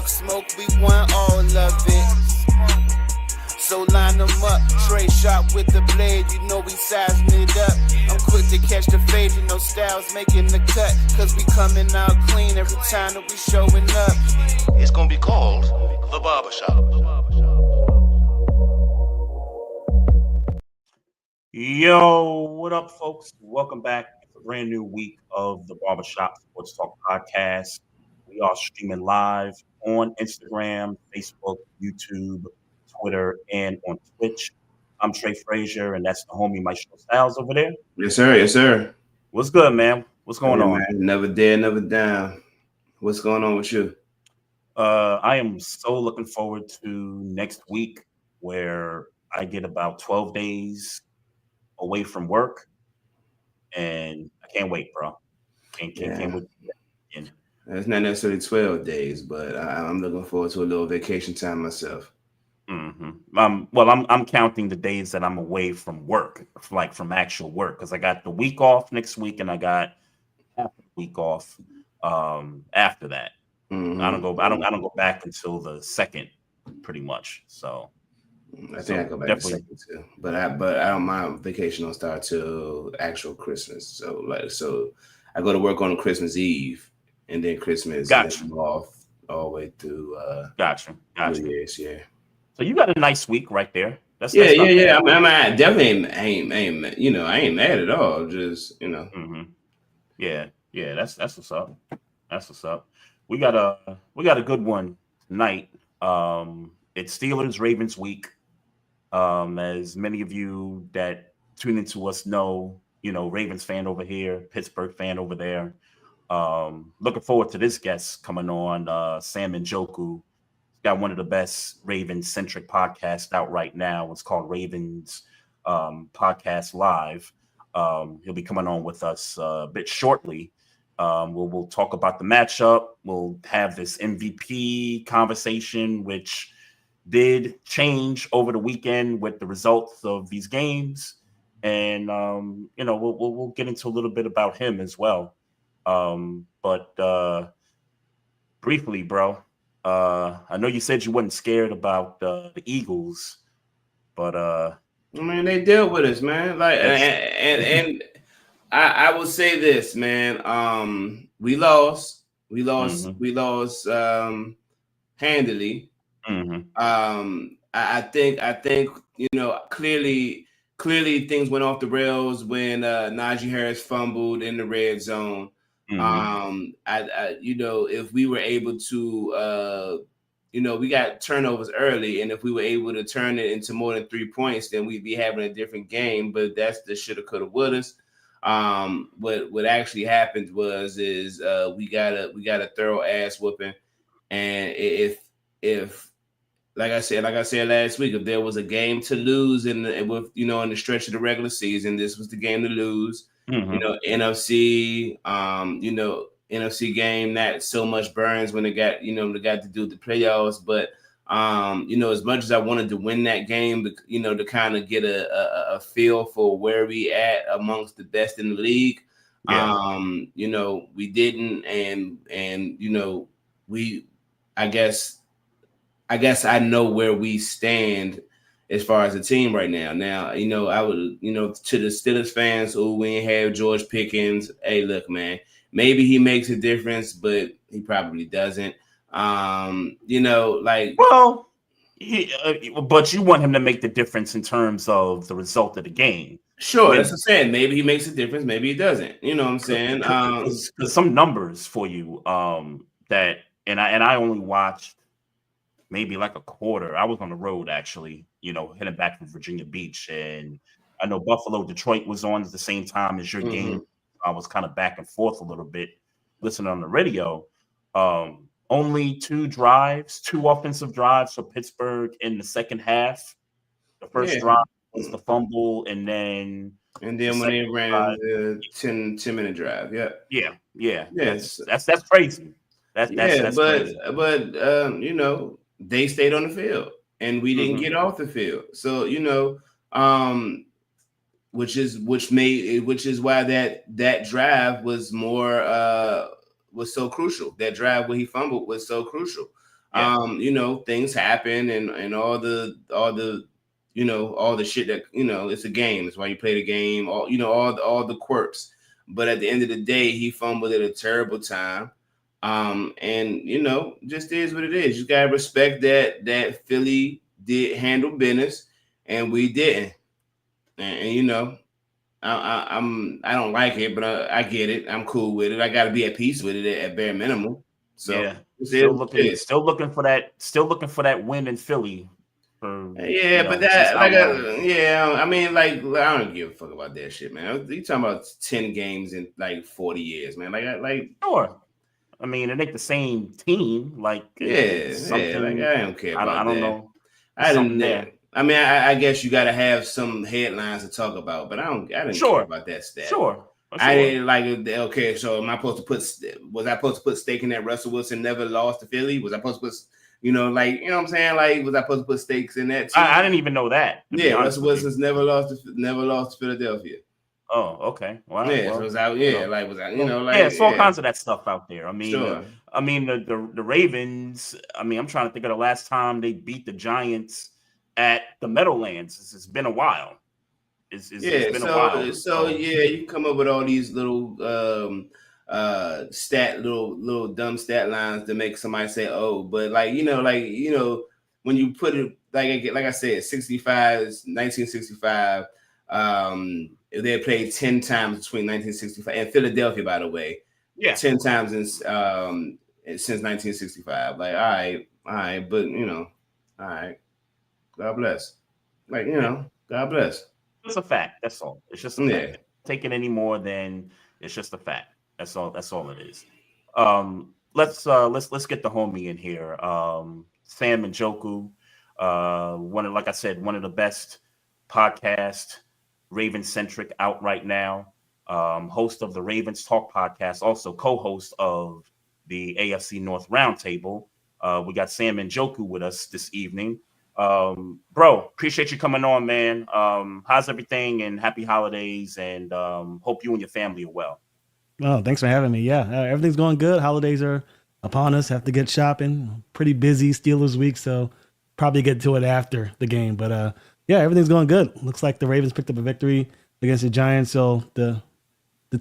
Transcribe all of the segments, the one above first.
enough smoke, we want all of it. So line them up, Trey shot with the blade, you know we sizing it up. I'm quick to catch the fade, you know Styles making the cut, cause we coming out clean every time that we showing up. It's gonna be called The Barbershop. Yo, what up, folks? Welcome back to a brand new week of the Barbershop Sports Talk Podcast. We are streaming live on Instagram, Facebook, YouTube, Twitter, and on Twitch. I'm Trey Frazier, and that's the homie Maestro Styles over there. Yes, sir. Yes, sir. What's good, man? What's going on? Man, never dead, never down. What's going on with you? I am so looking forward to next week where I get about 12 days away from work, and I can't wait, bro. Can't wait. It's not necessarily 12 days, but I'm looking forward to a little vacation time myself. Mm-hmm. Well, I'm counting the days that I'm away from work, like from actual work, because I got the week off next week, and I got half the week off after that. Mm-hmm. I don't go back until the 2nd, pretty much. So I think I go back to 2nd too, but I don't mind vacation don't start till actual Christmas. So I go to work on Christmas Eve, and then Christmas. Gotcha. And then I'm off all the way through. Gotcha. New Year's, yeah. So you got a nice week right there. That's yeah. I definitely ain't you know, I ain't mad at all. Just Mm-hmm. Yeah. That's what's up. That's what's up. We got a good one tonight. It's Steelers Ravens week. As many of you that tune into us know, Ravens fan over here, Pittsburgh fan over there. Looking forward to this guest coming on, Sam Njoku. He's got one of the best Ravens-centric podcasts out right now. It's called Ravens Podcast Live. He'll be coming on with us a bit shortly. We'll talk about the matchup. We'll have this MVP conversation, which did change over the weekend with the results of these games. And, we'll get into a little bit about him as well. But briefly, bro, I know you said you wasn't scared about the Eagles, but I mean, they dealt with us, man. Like, and I will say this, man. We lost handily. Mm-hmm. I think clearly things went off the rails when Najee Harris fumbled in the red zone. Mm-hmm. If we were able to, we got turnovers early, and if we were able to turn it into more than 3 points, then we'd be having a different game. But that's the shoulda, coulda, wouldas. What actually happened is we got a thorough ass whooping, and if like I said last week, if there was a game to lose in the stretch of the regular season, this was the game to lose. Mm-hmm. NFC game not so much burns when they got to do the playoffs, but as much as I wanted to win that game, to kind of get a feel for where we at amongst the best in the league, we didn't, and I guess I know where we stand as far as a team right now. Now, I would, to the Steelers fans, we ain't have George Pickens. Hey, look, man, maybe he makes a difference, but he probably doesn't. But you want him to make the difference in terms of the result of the game. Sure, that's what I'm saying. Maybe he makes a difference, maybe he doesn't. You know what I'm saying? Because some numbers for you that, and I only watched maybe like a quarter. I was on the road actually, heading back from Virginia Beach, and I know Buffalo, Detroit was on at the same time as your game. I was kind of back and forth a little bit, listening on the radio. Only two offensive drives for Pittsburgh in the second half. The first drive was the fumble, and then when they ran the 10-minute drive. Yeah. That's crazy. That's crazy. But they stayed on the field, and we didn't get off the field. So which is why that drive was more was so crucial. That drive where he fumbled was so crucial. Things happen and all the all the shit that it's a game. It's why you play the game. All the quirks. But at the end of the day, he fumbled at a terrible time. Just is what it is. You gotta respect that Philly did handle business and we didn't. And I don't like it, but I get it. I'm cool with it. I got to be at peace with it at bare minimum. So yeah, still looking for that win in Philly. I don't give a fuck about that shit, man. You talking about 10 games in like 40 years, man? Sure. I mean, it ain't the same team. I don't care about that. I don't know. I guess you got to have some headlines to talk about, but I didn't care about that stat. Sure. I didn't like it. Okay, so was I supposed to put stake in that Russell Wilson never lost to Philly? Was I supposed to put, what I'm saying? Like, was I supposed to put stakes in that too? I didn't even know that. Yeah, Russell Wilson's never lost to Philadelphia. Oh, okay. Wow. Yeah, so was out. Yeah, it's all kinds of that stuff out there. I mean, sure. The Ravens. I mean, I'm trying to think of the last time they beat the Giants at the Meadowlands. It's been a while. It's been a while. So you can come up with all these little little dumb stat lines to make somebody say, oh, but when you put it like I said, 1965. They played 10 times between 1965 and Philadelphia, by the way. Yeah, 10 times since 1965. Like, all right, but all right. God bless. God bless. It's a fact. That's all. It's just a fact. Taking any more than it's just a fact. That's all it is. Let's get the homie in here. Sam and Njoku. One of the best podcast, Raven centric out right now. Host of the Ravens Talk podcast, also co-host of the AFC North Roundtable. We got Sam and Njoku with us this evening. Bro, appreciate you coming on, man. How's everything, and happy holidays, and hope you and your family are well. Oh, thanks for having me. Yeah, everything's going good. Holidays are upon us. Have to get shopping. Pretty busy Steelers week, so probably get to it after the game. But everything's going good. Looks like the Ravens picked up a victory against the Giants, so the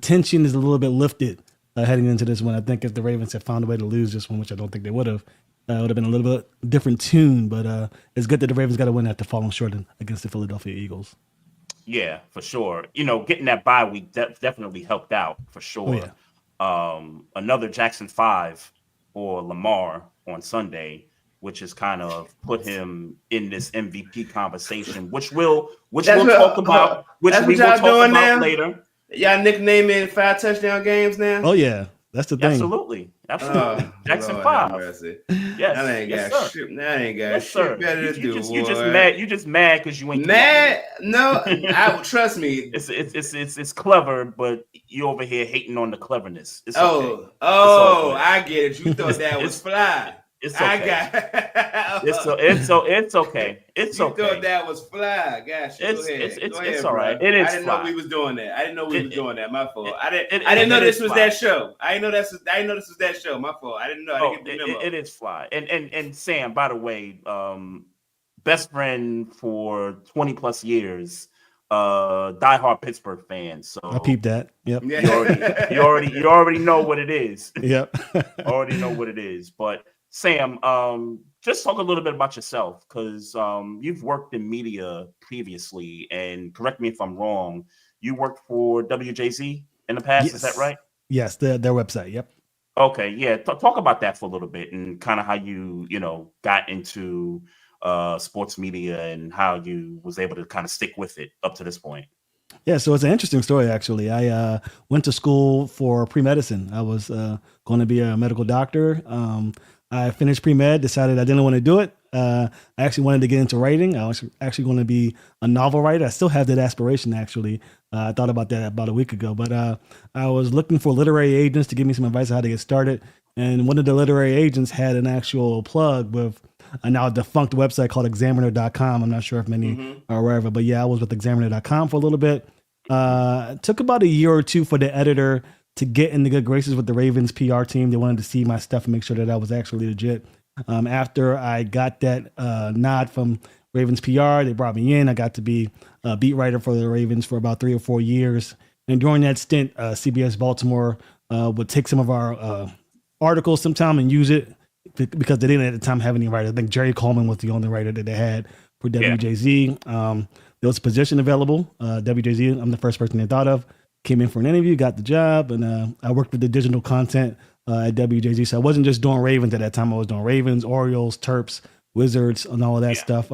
tension is a little bit lifted heading into this one. I think if the Ravens had found a way to lose this one, which I don't think they would have, it would have been a little bit different tune, but it's good that the Ravens got a win after falling short against the Philadelphia Eagles. Yeah, for sure. Getting that bye week definitely helped out, for sure. Oh, yeah. Another Jackson 5 for Lamar on Sunday, which has kind of put him in this MVP conversation, which we'll talk about later. Y'all nicknaming 5 touchdown games now? Oh, yeah. That's the thing. Absolutely. Jackson 5. Yes. That ain't got shit better to do. You just mad because you ain't mad. No, trust me. It's clever, but you over here hating on the cleverness. It's okay. I get it. You thought that was fly. It's okay. I got it's okay. It's you okay. thought that was fly. Gosh, it's all right. It is. I didn't know we was doing that. My fault. I didn't know this was fly. That show. I didn't know this was that show. My fault. I didn't know. I didn't get the memo. It is fly. And Sam, by the way, best friend for 20 plus years. Diehard Pittsburgh fan. So I peeped that. Yep. You already know what it is. Yep. Already know what it is. But Sam, just talk a little bit about yourself, because you've worked in media previously, and correct me if I'm wrong, you worked for WJZ in the past. Yes. Is that right? Yes, their website. Yep. Okay, yeah. Talk about that for a little bit, and kind of how you got into sports media and how you was able to kind of stick with it up to this point. Yeah, so it's an interesting story, actually. I went to school for pre-medicine. I was going to be a medical doctor. I finished pre-med, decided I didn't want to do it. I actually wanted to get into writing. I was actually going to be a novel writer. I still have that aspiration, actually. I thought about that about a week ago. But I was looking for literary agents to give me some advice on how to get started. And one of the literary agents had an actual plug with a now defunct website called examiner.com. I'm not sure if many are aware of it. But yeah, I was with examiner.com for a little bit. It took about a year or two for the editor to get in the good graces with the Ravens PR team. They wanted to see my stuff and make sure that I was actually legit. After I got that nod from Ravens PR, they brought me in. I got to be a beat writer for the Ravens for about 3 or 4 years. And during that stint, CBS Baltimore would take some of our articles sometime and use it because they didn't at the time have any writers. I think Jerry Coleman was the only writer that they had for WJZ. There was a position available. WJZ, I'm the first person they thought of. Came in for an interview, got the job, and I worked with the digital content at WJZ. So I wasn't just doing Ravens at that time. I was doing Ravens, Orioles, Terps, Wizards, and all of that stuff.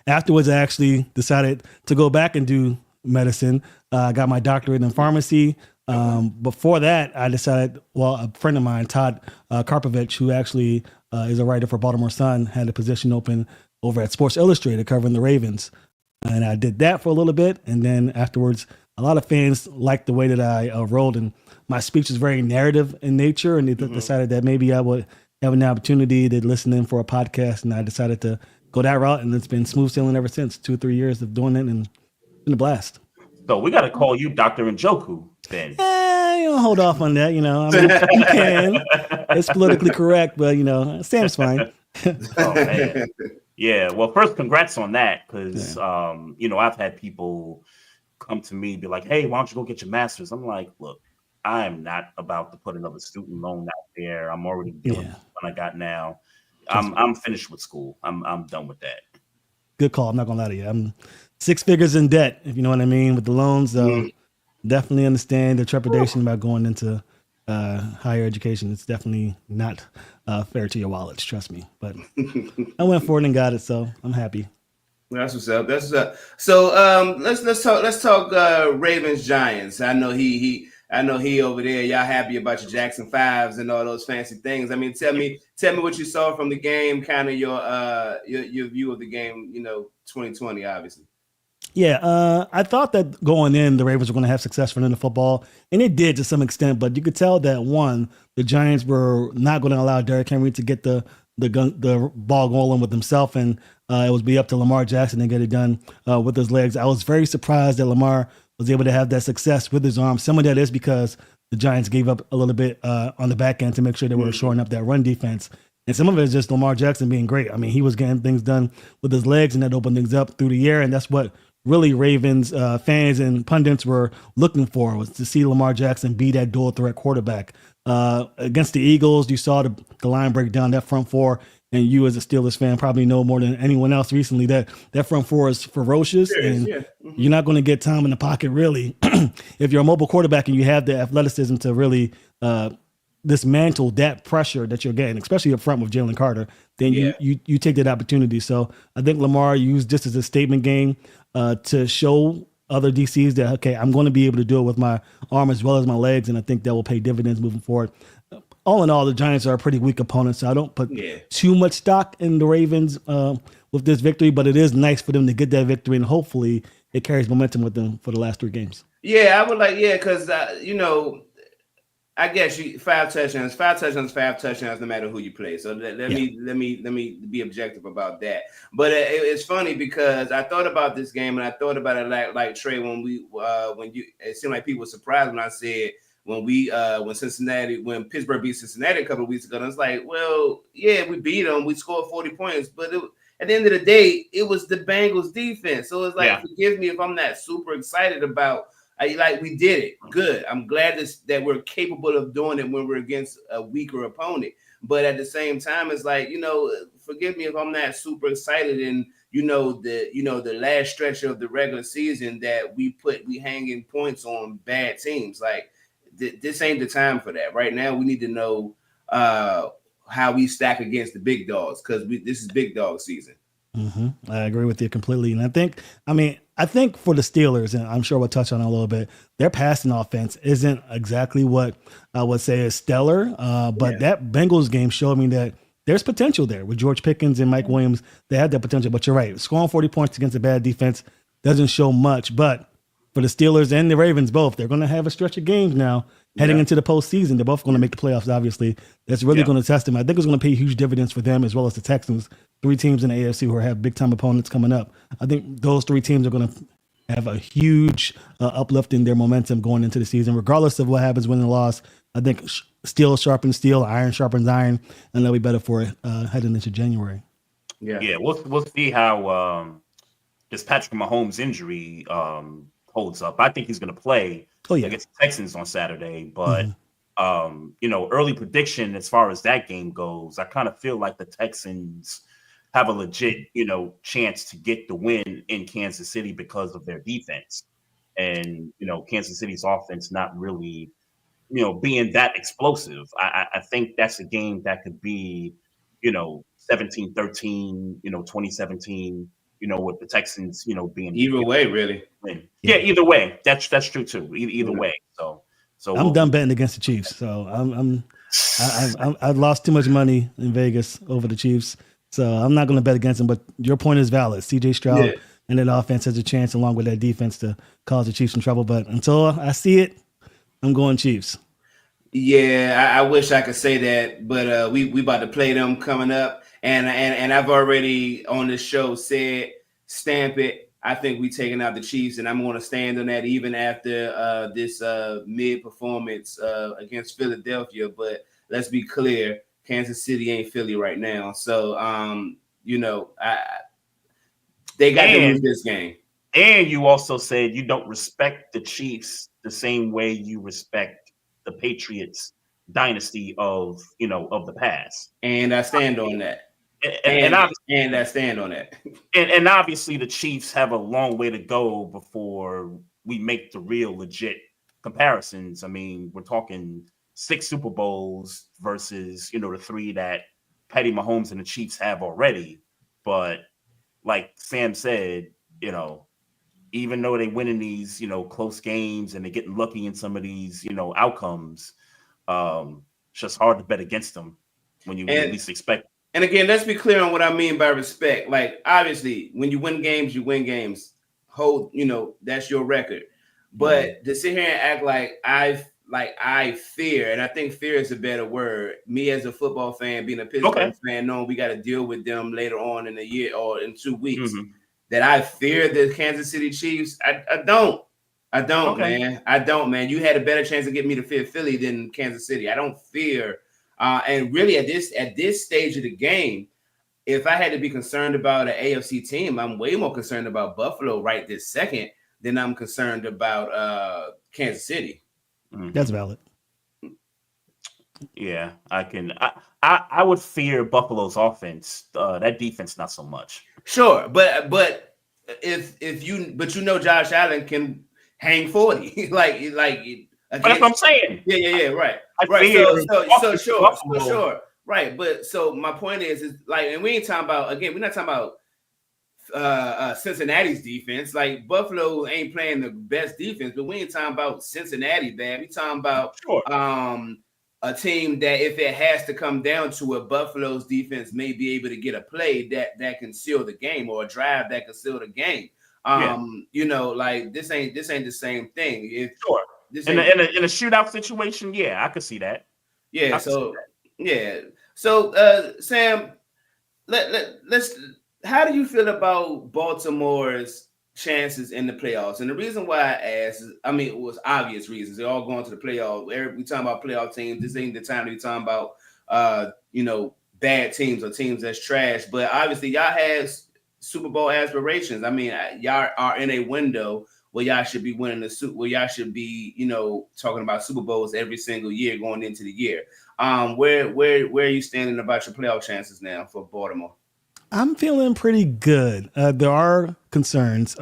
Afterwards, I actually decided to go back and do medicine. I got my doctorate in pharmacy. Before that, I decided, a friend of mine, Todd Karpovich, who actually is a writer for Baltimore Sun, had a position open over at Sports Illustrated covering the Ravens. And I did that for a little bit. And then afterwards, a lot of fans liked the way that I rolled, and my speech is very narrative in nature. And they decided that maybe I would have an opportunity to listen in for a podcast. And I decided to go that route. And it's been smooth sailing ever since. 2 or 3 years of doing it, and it's been a blast. So we got to call you Dr. Njoku then. Hold off on that. I mean, you can. It's politically correct, but Sam's fine. Oh man. Yeah. Well, first, congrats on that, because I've had people come to me and be like, "Hey, why don't you go get your master's?" I'm like, "Look, I'm not about to put another student loan out there. I'm already dealing with what I got now. I'm finished with school. I'm done with that." Good call. I'm not gonna lie to you. I'm 6 figures in debt, if you know what I mean, with the loans. So definitely understand the trepidation about going into higher education. It's definitely not fair to your wallets, trust me. But I went for it and got it, so I'm happy. That's what's up. That's what's up. So let's talk Ravens Giants. I know he over there. Y'all happy about your Jackson 5s and all those fancy things. I mean, tell me what you saw from the game, kind of your view of the game, 2020, obviously. Yeah, I thought that going in, the Ravens were going to have success running the football, and it did to some extent. But you could tell that the Giants were not going to allow Derrick Henry to get the ball going with himself, and it was be up to Lamar Jackson to get it done with his legs. I was very surprised that Lamar was able to have that success with his arm. Some of that is because the Giants gave up a little bit on the back end to make sure they were shoring up that run defense. And some of it is just Lamar Jackson being great. I mean, he was getting things done with his legs, and that opened things up through the air, and that's what really Ravens fans and pundits were looking for, was to see Lamar Jackson be that dual threat quarterback. Against the Eagles, you saw the line break down, that front four, and you as a Steelers fan probably know more than anyone else recently that front four is ferocious, you're not going to get time in the pocket really. If you're a mobile quarterback and you have the athleticism to really dismantle that pressure that you're getting, especially up front with Jalen Carter, then you take that opportunity. So I think Lamar used this as a statement game to show other DCs that, okay, I'm going to be able to do it with my arm as well as my legs, and I think that will pay dividends moving forward. All in all, the Giants are a pretty weak opponent, so I don't put too much stock in the Ravens with this victory, but it is nice for them to get that victory, and hopefully it carries momentum with them for the last 3 games. Yeah, I would like, because, I guess 5 touchdowns, 5 touchdowns, no matter who you play. So let me be objective about that. But it's funny because I thought about this game, and I thought about it like Trey, it seemed like people were surprised when I said when Pittsburgh beat Cincinnati a couple of weeks ago. And it's like, well, yeah, we beat them, we scored 40 points, but at the end of the day, it was the Bengals defense. So it's like, forgive me if I'm not super excited about. We did it. Good. I'm glad that we're capable of doing it when we're against a weaker opponent. But at the same time, it's like, forgive me if I'm not super excited. And the last stretch of the regular season that we hanging points on bad teams. Like this ain't the time for that. Right now, we need to know how we stack against the big dogs, because this is big dog season. Mm-hmm. I agree with you completely. And I think for the Steelers, and I'm sure we'll touch on it a little bit, their passing offense isn't exactly what I would say is stellar. But that Bengals game showed me that there's potential there with George Pickens and Mike Williams. They had that potential, but you're right. Scoring 40 points against a bad defense doesn't show much. But for the Steelers and the Ravens both, they're going to have a stretch of games now heading into the postseason. They're both going to make the playoffs, obviously. That's really going to test them. I think it's going to pay huge dividends for them as well as the Texans, 3 teams in the AFC who have big-time opponents coming up. I think those 3 teams are going to have a huge uplift in their momentum going into the season, regardless of what happens win and loss. I think steel sharpens steel, iron sharpens iron, and they'll be better for it heading into January. Yeah, we'll see how this Patrick Mahomes injury holds up. I think he's going to play against the Texans on Saturday, but early prediction as far as that game goes, I kind of feel like the Texans have a legit, chance to get the win in Kansas City because of their defense. And, Kansas City's offense not really, being that explosive. I think that's a game that could be, 17-13, 2017, with the Texans, being either way, really. Win. Yeah, either way. That's true too. Either way. So I'm done betting against the Chiefs. So I've lost too much money in Vegas over the Chiefs. So I'm not going to bet against them. But your point is valid. CJ Stroud and that offense has a chance, along with that defense, to cause the Chiefs some trouble. But until I see it, I'm going Chiefs. Yeah, I wish I could say that, but we about to play them coming up, and I've already on this show said stamp it. I think we taking out the Chiefs, and I'm going to stand on that even after this mid performance against Philadelphia. But let's be clear, Kansas City ain't Philly right now, so they got to lose this game. And you also said you don't respect the Chiefs the same way you respect the Patriots dynasty of the past. And I stand on that. And I stand on that. And obviously the Chiefs have a long way to go before we make the real legit comparisons. I mean, we're talking 6 Super Bowls versus, the 3 that Patty Mahomes and the Chiefs have already. But like Sam said, even though they win in these, close games and they're getting lucky in some of these, outcomes, it's just hard to bet against them when you at least expect. And again, let's be clear on what I mean by respect. Like, obviously, when you win games, you win games. That's your record. But to sit here and act like I fear, and I think fear is a better word. Me as a football fan, being a Pittsburgh fan, knowing we got to deal with them later on in the year or in 2 weeks. That I fear the Kansas City Chiefs. I don't, man. I don't, man. You had a better chance of getting me to fear Philly than Kansas City. I don't fear. And really, at this stage of the game, if I had to be concerned about an AFC team, I'm way more concerned about Buffalo right this second than I'm concerned about Kansas City. That's valid. Yeah, I would fear Buffalo's offense. That defense, not so much. Sure, but if Josh Allen can hang 40, like against, but that's what I'm saying. Yeah, right. So sure. Right, but so my point is like, and we ain't talking about, again, we're not talking about Cincinnati's defense. Like, Buffalo ain't playing the best defense, but we ain't talking about Cincinnati bad. We talking about a team that, if it has to come down to it, Buffalo's defense may be able to get a play that can seal the game, or a drive that can seal the game. Like, this ain't the same thing. In a shootout situation, I could see that. Yeah. So Sam, let's. How do you feel about Baltimore's chances in the playoffs? And the reason why I asked is, it was obvious reasons. They're all going to the playoffs. We talking about playoff teams. This ain't the time to be talking about, bad teams or teams that's trash. But obviously, y'all have Super Bowl aspirations. Y'all are in a window where y'all should be winning where y'all should be, talking about Super Bowls every single year going into the year. Where are you standing about your playoff chances now for Baltimore? I'm feeling pretty good. There are concerns.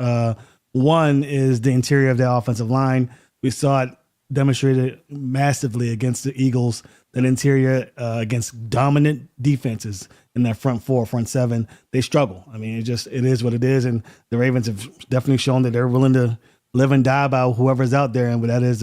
One is the interior of the offensive line. We saw it demonstrated massively against the Eagles. That interior against dominant defenses in that front 4, front 7, they struggle. It is what it is. And the Ravens have definitely shown that they're willing to live and die by whoever's out there. And that is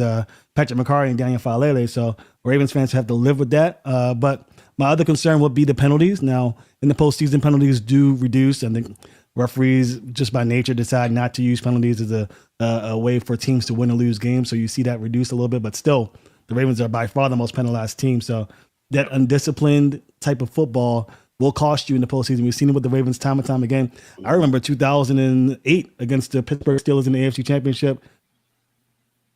Patrick McCarthy and Daniel Falele. So Ravens fans have to live with that. But my other concern would be the penalties. Now, in the postseason, penalties do reduce. I think referees, just by nature, decide not to use penalties as a way for teams to win or lose games. So you see that reduce a little bit. But still, the Ravens are by far the most penalized team. So that undisciplined type of football will cost you in the postseason. We've seen it with the Ravens time and time again. I remember 2008 against the Pittsburgh Steelers in the AFC Championship.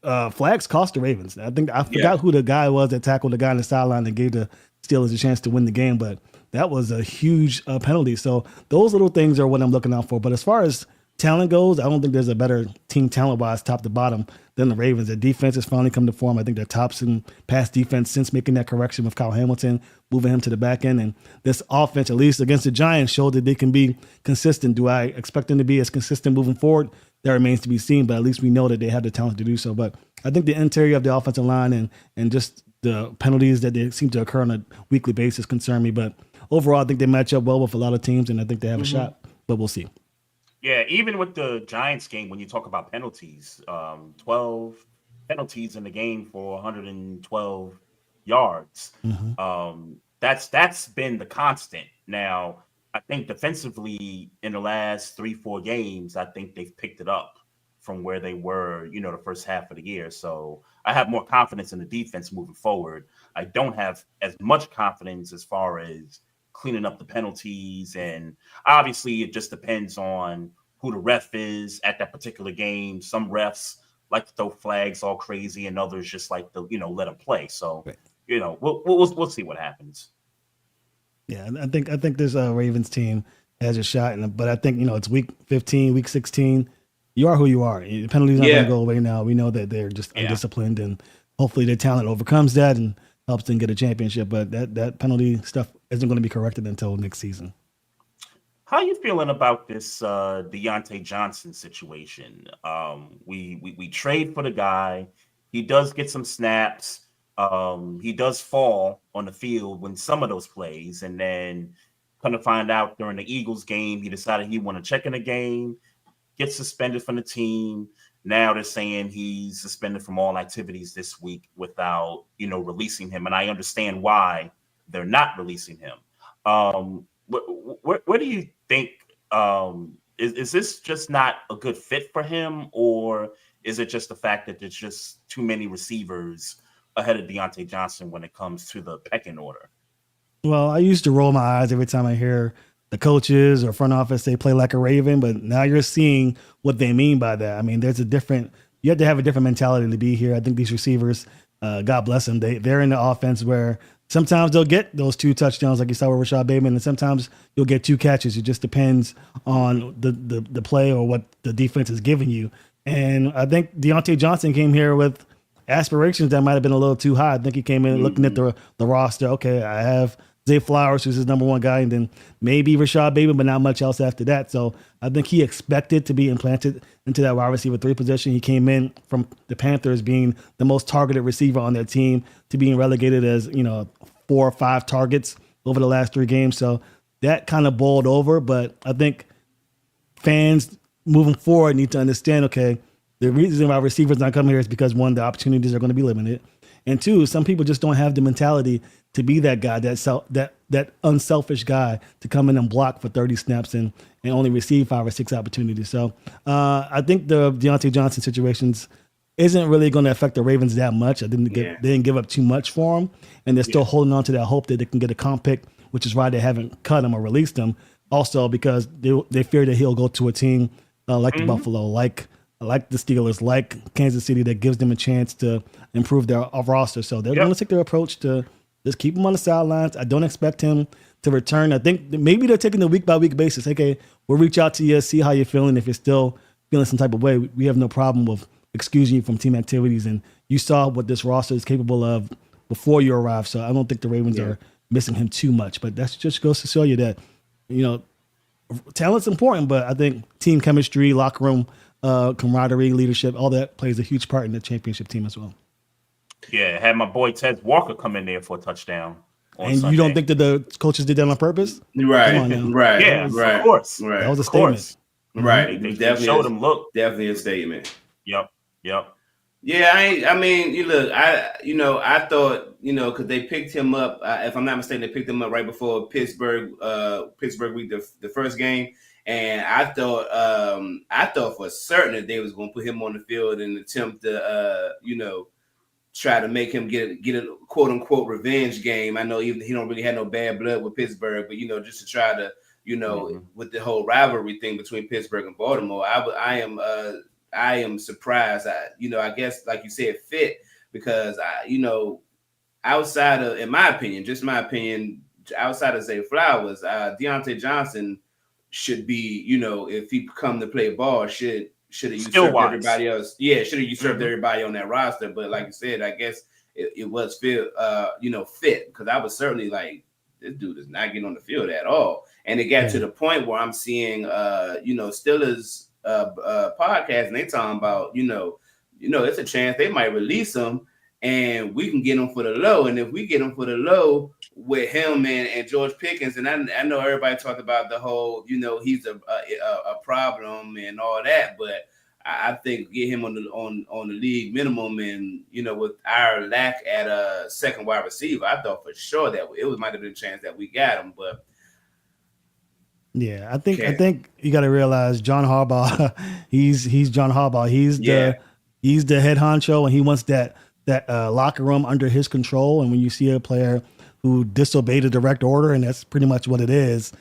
Flags cost the Ravens. I forgot who the guy was that tackled the guy on the sideline and gave the Steelers a chance to win the game, but that was a huge penalty. So those little things are what I'm looking out for. But as far as talent goes, I don't think there's a better team talent-wise, top to bottom, than the Ravens. Their defense has finally come to form. I think they're tops in pass defense since making that correction with Kyle Hamilton, moving him to the back end. And this offense, at least against the Giants, showed that they can be consistent. Do I expect them to be as consistent moving forward? That remains to be seen, but at least we know that they have the talent to do so. But I think the interior of the offensive line and just the penalties that they seem to occur on a weekly basis concern me. But overall, I think they match up well with a lot of teams, and I think they have a shot. But we'll see. Yeah, even with the Giants game, when you talk about penalties, 12 penalties in the game for 112 yards. That's been the constant. Now, I think defensively in the last 3-4 games, I think they've picked it up from where they were, the first half of the year. So I have more confidence in the defense moving forward. I don't have as much confidence as far as cleaning up the penalties. And obviously it just depends on who the ref is at that particular game. Some refs like to throw flags all crazy and others just like to, let them play. So, we'll see what happens. Yeah, I think this Ravens team has a shot, but I think it's week 15, week 16. You are who you are. The penalties aren't going to go away now. We know that they're just undisciplined, and hopefully their talent overcomes that and helps them get a championship. But that penalty stuff isn't going to be corrected until next season. How are you feeling about this Deontay Johnson situation? We trade for the guy. He does get some snaps. He does fall on the field when some of those plays, and then come to find out during the Eagles game, he decided he want to check in the game, get suspended from the team. Now they're saying he's suspended from all activities this week without, releasing him. And I understand why they're not releasing him. Where do you think, is this just not a good fit for him, or is it just the fact that there's just too many receivers ahead of Deontay Johnson when it comes to the pecking order? Well, I used to roll my eyes every time I hear the coaches or front office say play like a Raven, but now you're seeing what they mean by that. I mean, you have to have a different mentality to be here. I think these receivers, God bless them, they're in the offense where sometimes they'll get those 2 touchdowns like you saw with Rashad Bateman, and sometimes you'll get 2 catches. It just depends on the play or what the defense is giving you. And I think Deontay Johnson came here with aspirations that might have been a little too high. I think he came in looking at the roster. Okay, I have Zay Flowers, who's his number 1 guy, and then maybe Rashad Bateman, but not much else after that. So I think he expected to be implanted into that wide receiver 3 position. He came in from the Panthers being the most targeted receiver on their team to being relegated as, 4 or 5 targets over the last 3 games. So that kind of boiled over. But I think fans moving forward need to understand, okay, the reason why receivers not coming here is because 1, the opportunities are going to be limited. And 2, some people just don't have the mentality to be that guy, that unselfish guy to come in and block for 30 snaps and only receive 5 or 6 opportunities. So I think the Deontay Johnson situations isn't really going to affect the Ravens that much. They didn't give up too much for him, and they're still holding on to that hope that they can get a comp pick, which is why they haven't cut him or released him. Also, because they fear that he'll go to a team like the Buffalo, like the Steelers, like Kansas City, that gives them a chance to improve their roster. So they're going to take their approach to just keep him on the sidelines. I don't expect him to return. I think maybe they're taking the week-by-week basis. Okay, we'll reach out to you, see how you're feeling. If you're still feeling some type of way, we have no problem with excusing you from team activities. And you saw what this roster is capable of before you arrived. So I don't think the Ravens are missing him too much. But that just goes to show you that, talent's important, but I think team chemistry, locker room camaraderie, leadership, all that plays a huge part in the championship team as well. Yeah, had my boy Ted Walker come in there for a touchdown. And Sunday. You don't think that the coaches did that on purpose? Right, right. Yeah, right. Of course. Right. That was a statement. Right. They showed him, look. Definitely a statement. Yep. Yeah, I mean, you look, I thought, because they picked him up, if I'm not mistaken, they picked him up right before Pittsburgh week, the first game. And I thought for certain that they was going to put him on the field and attempt to, try to make him get a quote unquote revenge game. I know even he don't really have no bad blood with Pittsburgh, but just to try to with the whole rivalry thing between Pittsburgh and Baltimore, I am surprised. I guess like you said, fit because outside of, in my opinion, just my opinion, outside of Zay Flowers, Deontay Johnson should be, if he come to play ball, should have usurped everybody else. Yeah, should have usurped everybody on that roster. But like you said, I guess it was fit, fit, because I was certainly like, this dude is not getting on the field at all. And it got to the point where I'm seeing, Steelers podcast, and they talking about, it's a chance they might release him and we can get him for the low. And if we get him for the low with him and George Pickens, and I know everybody talked about the whole, he's a problem and all that, but I think get him on the league minimum, and with our lack at a second wide receiver, I thought for sure that it might have been a chance that we got him, but. Yeah, I think you got to realize John Harbaugh. He's John Harbaugh. He's the head honcho, and he wants that locker room under his control. And when you see a player who disobeyed a direct order, and that's pretty much what it is,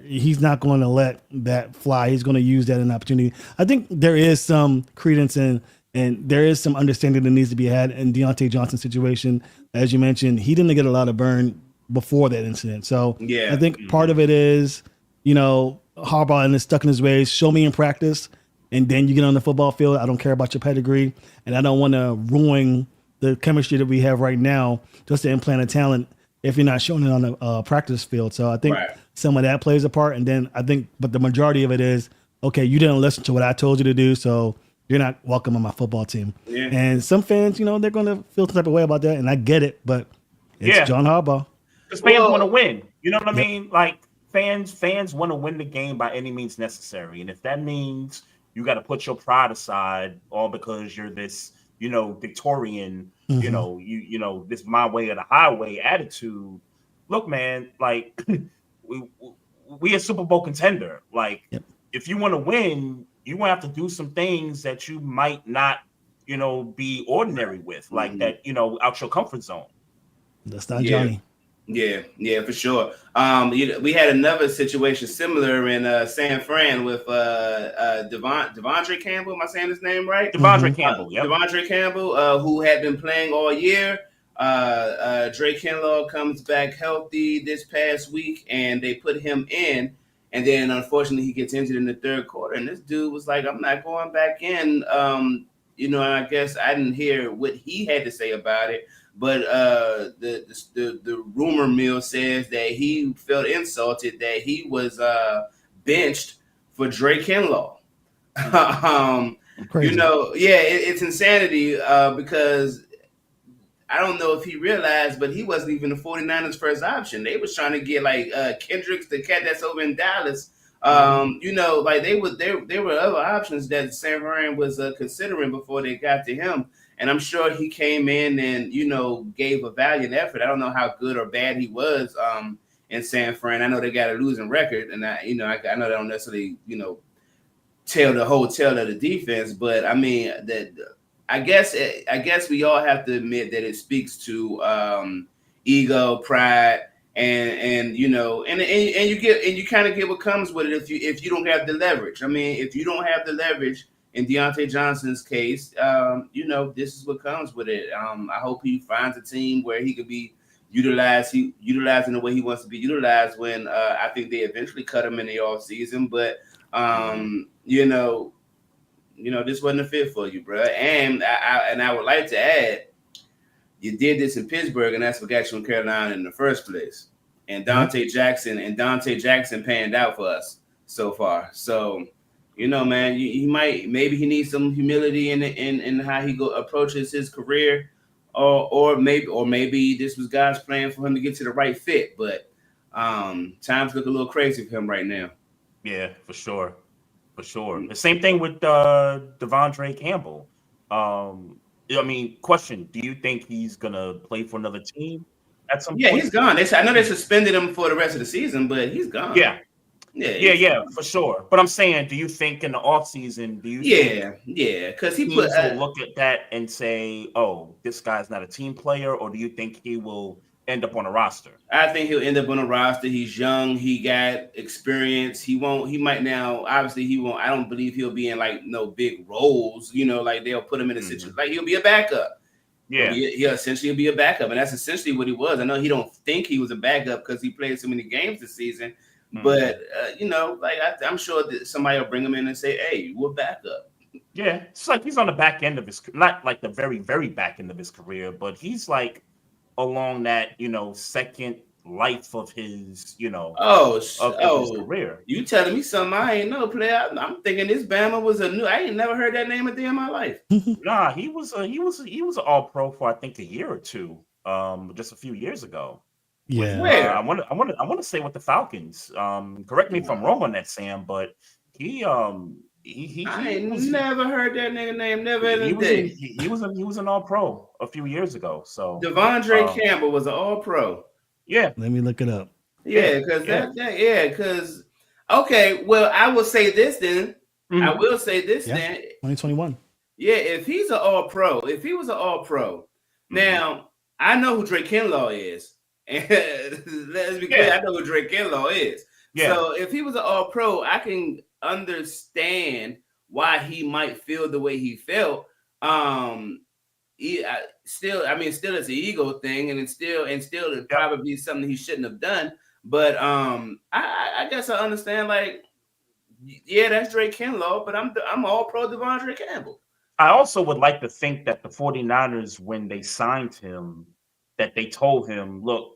he's not going to let that fly. He's going to use that as an opportunity. I think there is some credence and there is some understanding that needs to be had in Deontay Johnson's situation. As you mentioned, he didn't get a lot of burn before that incident. So I think part of it is, Harbaugh is stuck in his ways. Show me in practice, and then you get on the football field. I don't care about your pedigree, and I don't want to ruin the chemistry that we have right now just to implant a talent if you're not showing it on the practice field. So I think some of that plays a part, and then but the majority of it is, okay, you didn't listen to what I told you to do, so you're not welcome on my football team. Yeah. And some fans, they're going to feel some type of way about that, and I get it, but it's John Harbaugh. Because fans want to win. You know what I mean? Like, fans want to win the game by any means necessary. And if that means you got to put your pride aside all because you're this, Victorian, this my way or the highway attitude. Look, man, like we a Super Bowl contender. Like if you want to win, you want to have to do some things that you might not, be ordinary with, like that, out your comfort zone. That's not Johnny. Yeah, for sure. We had another situation similar in San Fran with Devondre Campbell. Am I saying his name right? Devondre Campbell, yeah. Devondre Campbell, who had been playing all year. Drake Kinlaw comes back healthy this past week, and they put him in. And then, unfortunately, he gets injured in the third quarter. And this dude was like, I'm not going back in. I guess I didn't hear what he had to say about it. But the rumor mill says that he felt insulted that he was benched for Drake Kinlaw. It's insanity because I don't know if he realized, but he wasn't even the 49ers' first option. They was trying to get like Kendricks, the cat that's over in Dallas. Like there were other options that San Fran was considering before they got to him. And I'm sure he came in and, gave a valiant effort. I don't know how good or bad he was in San Fran. I know they got a losing record, and I know they don't necessarily, tell the whole tale of the defense. But I mean, I guess we all have to admit that it speaks to ego, pride, and you kind of get what comes with it if you don't have the leverage. I mean, if you don't have the leverage. In Deontay Johnson's case, this is what comes with it. I hope he finds a team where he could be utilized in the way he wants to be utilized when I think they eventually cut him in the offseason. But, this wasn't a fit for you, bro. And I would like to add, you did this in Pittsburgh, and that's what got you in Carolina in the first place. And Dante Jackson panned out for us so far. So, man, maybe he needs some humility in how he approaches his career, or maybe this was God's plan for him to get to the right fit. But times look a little crazy for him right now. Yeah, for sure. The same thing with Devondre Campbell. Question: do you think he's gonna play for another team at some point? Yeah, he's gone. I know they suspended him for the rest of the season, but he's gone. Yeah. Yeah, for sure. But I'm saying, do you think in the offseason, because he teams will look at that and say, "Oh, this guy's not a team player," or do you think he will end up on a roster? I think he'll end up on a roster. He's young. He got experience. He might now. Obviously, he won't. I don't believe he'll be in like no big roles. Like they'll put him in a situation like he'll be a backup. Yeah, he'll essentially be a backup, and that's essentially what he was. I know he don't think he was a backup because he played so many games this season, but I'm sure that somebody will bring him in and say, "Hey, we're backup." Yeah, it's like he's on the back end of his, not like the very, very back end of his career, but he's like along that second life of his his career. You telling me something I ain't know, player? I'm thinking this Bama was I ain't never heard that name a day in my life. Nah, he was an all pro for I think a year or two, just a few years ago. Yeah, where I want to say with the Falcons. Correct me if I'm wrong on that, Sam, but he I ain't never heard that nigga name. Never in a day. He was an all pro a few years ago. So Devondre Campbell was an all pro. Yeah, let me look it up. Yeah, because okay. Well, I will say this then. I will say this then. 2021. Yeah, if he's an all pro, if he was an all pro, now I know who Drake Kinlaw is. And let's be clear, I know who Drake Kinlaw is. Yeah. So if he was an all pro, I can understand why he might feel the way he felt. Still it's an ego thing, and still it'd probably be something he shouldn't have done. But I guess I understand. Like, yeah, that's Drake Kinlaw, but I'm all pro Devondre Campbell. I also would like to think that the 49ers, when they signed him, that they told him, "Look,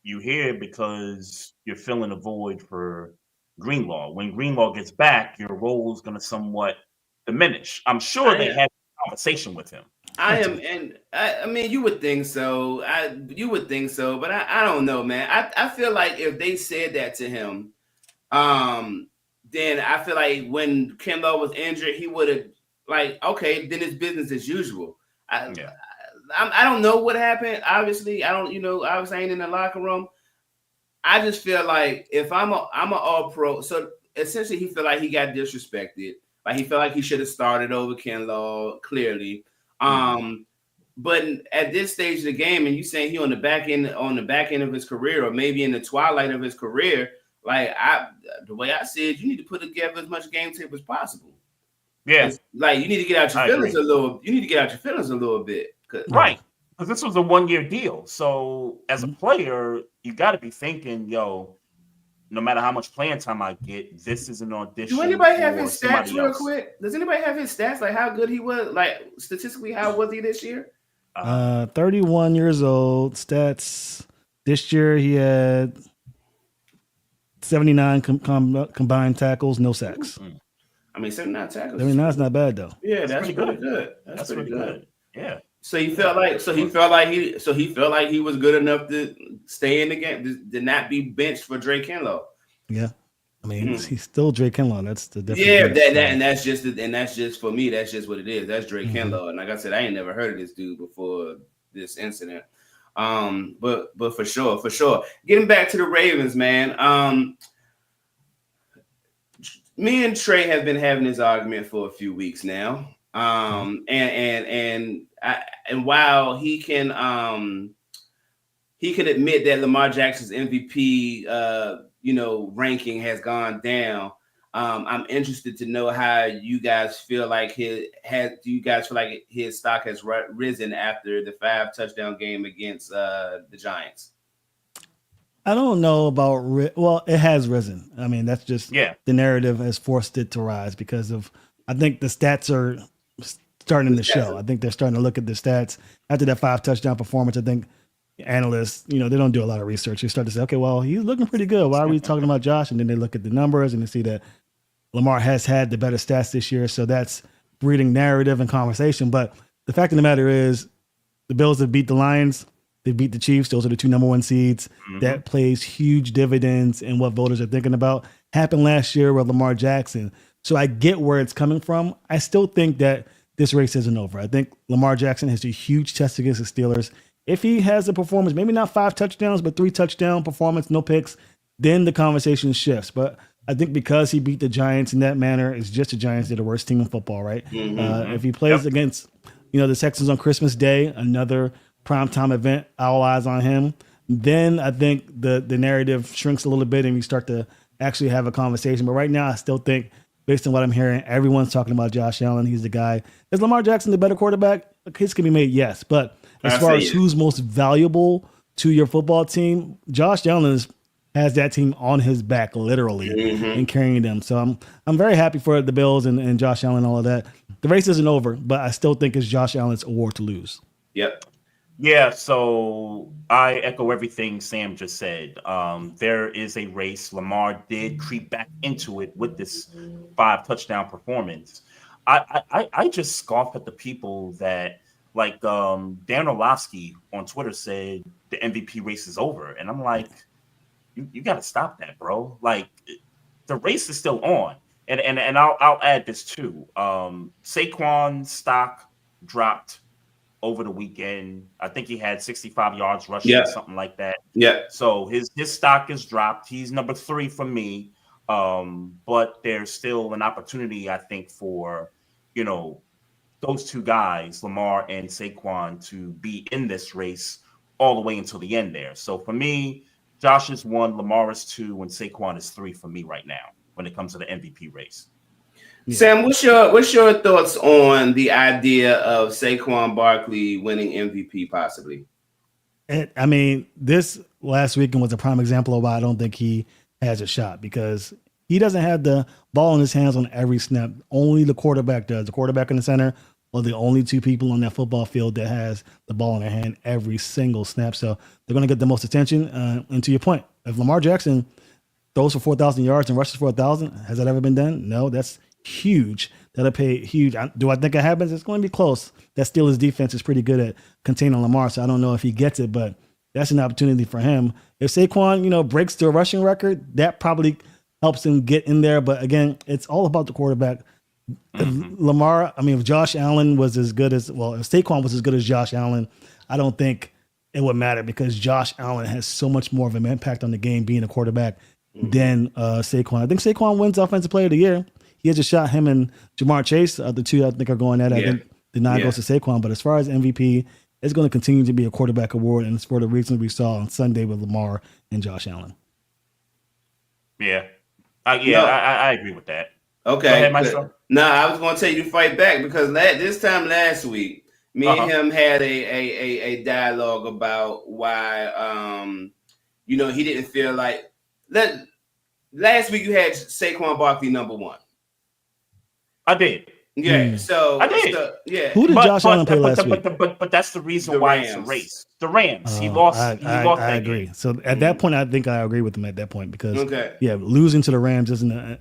you here because you're filling a void for Greenlaw. When Greenlaw gets back, your role is going to somewhat diminish." I'm sure they had a conversation with him. I mean, you would think so. But I don't know, man. I feel like if they said that to him, then I feel like when Kinlaw was injured, he would have okay, then it's business as usual. I don't know what happened. Obviously, I don't. Obviously, I ain't in the locker room. I just feel like if I'm an all pro, so essentially he felt like he got disrespected. Like he felt like he should have started over Kinlaw clearly. But at this stage of the game, and you saying he on the back end of his career, or maybe in the twilight of his career, the way I see it, you need to put together as much game tape as possible. Yeah, you need to get out your feelings a little. You need to get out your feelings a little bit, right? Because this was a 1-year deal. So as a player, you got to be thinking, no matter how much playing time I get, this is an audition. Do anybody have his stats real quick? Does anybody have his stats? Like how good he was? Like statistically, how was he this year? 31 years old. Stats this year, he had 79 combined tackles, no sacks. I mean, 79 tackles. 79 is not bad though. Yeah, that's pretty good. That's pretty good. Yeah. So he felt like he was good enough to stay in the game, to not be benched for Drake Kinlaw. Yeah, I mean he's still Drake Kinlaw. That's the difference. Yeah, that's just for me. That's just what it is. That's Drake Kinlaw, and like I said, I ain't never heard of this dude before this incident. But for sure. Getting back to the Ravens, man. Me and Trey have been having this argument for a few weeks now. And while he can admit that Lamar Jackson's MVP ranking has gone down, I'm interested to know how you guys feel like do you guys feel like his stock has risen after the 5 touchdown game against the Giants? I don't know about well, it has risen. I mean, that's just the narrative has forced it to rise because of I think the stats are starting to show. I think they're starting to look at the stats after that 5 touchdown performance. I think analysts, they don't do a lot of research. They start to say, okay, well, he's looking pretty good. Why are we talking about Josh? And then they look at the numbers and they see that Lamar has had the better stats this year. So that's breeding narrative and conversation. But the fact of the matter is the Bills have beat the Lions. They beat the Chiefs. Those are the 2 number 1 seeds. That plays huge dividends in what voters are thinking about. Happened last year with Lamar Jackson. So I get where it's coming from. I still think that this race isn't over. I think Lamar Jackson has a huge test against the Steelers. If he has a performance, maybe not 5 touchdowns, but 3 touchdown performance, no picks, then the conversation shifts. But I think because he beat the Giants in that manner, it's just the Giants. They're the worst team in football, right? If he plays against, the Texans on Christmas Day, another primetime event, all eyes on him, then I think the narrative shrinks a little bit and we start to actually have a conversation. But right now, I still think, based on what I'm hearing, everyone's talking about Josh Allen. He's the guy. Is Lamar Jackson the better quarterback? A case can be made, yes. But as far as who's most valuable to your football team, Josh Allen has that team on his back, literally, and carrying them. So I'm very happy for the Bills and Josh Allen and all of that. The race isn't over, but I still think it's Josh Allen's award to lose. Yep. Yeah, so I echo everything Sam just said. There is a race. Lamar did creep back into it with this 5-touchdown performance. I just scoff at the people that, like, Dan Orlovsky on Twitter said the MVP race is over. And I'm like, you got to stop that, bro. Like, the race is still on. And I'll add this too. Saquon's stock dropped over the weekend. I think he had 65 yards rushing, something like that. Yeah. So his stock is dropped. He's number 3 for me. But there's still an opportunity, I think, for, those two guys, Lamar and Saquon, to be in this race all the way until the end there. So for me, Josh is 1, Lamar is 2, and Saquon is 3 for me right now when it comes to the MVP race. Yeah. Sam, what's your thoughts on the idea of Saquon Barkley winning MVP possibly? I mean, this last weekend was a prime example of why I don't think he has a shot, because he doesn't have the ball in his hands on every snap. Only the quarterback does. The quarterback in the center are the only two people on that football field that has the ball in their hand every single snap. So they're going to get the most attention. And to your point, if Lamar Jackson throws for 4,000 yards and rushes for 1,000, has that ever been done? No, that's huge. That'll pay huge. Do I think it happens? It's going to be close. That Steelers defense is pretty good at containing Lamar, so I don't know if he gets it, but that's an opportunity for him. If Saquon, breaks the rushing record, that probably helps him get in there. But again, it's all about the quarterback. If Josh Allen was as good as, if Saquon was as good as Josh Allen, I don't think it would matter, because Josh Allen has so much more of an impact on the game being a quarterback than Saquon. I think Saquon wins Offensive Player of the Year. He has a shot. Him and Jamar Chase, the two I think are going at it. I think the nine goes to Saquon. But as far as MVP, it's going to continue to be a quarterback award, and it's for the reasons we saw on Sunday with Lamar and Josh Allen. Yeah. I agree with that. Okay. Go ahead, Maestro. No, I was going to tell you to fight back, because this time last week, me and him had a dialogue about why, he didn't feel like that. Last week you had Saquon Barkley number 1. I did. Yeah, so I did. Who did Josh Allen play last week? But that's the reason why it's a race. The Rams. He lost. lost. I agree. So at that point, I think I agree with him at that point, because losing to the Rams isn't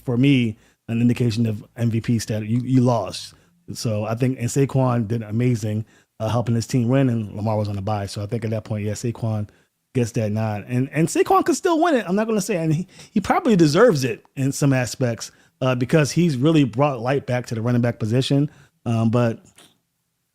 for me an indication of MVP status. You lost. So I think, and Saquon did amazing helping his team win, and Lamar was on the bye. So I think at that point, Saquon gets that nod, and Saquon could still win it. I'm not going to say, and he probably deserves it in some aspects. Because he's really brought light back to the running back position. But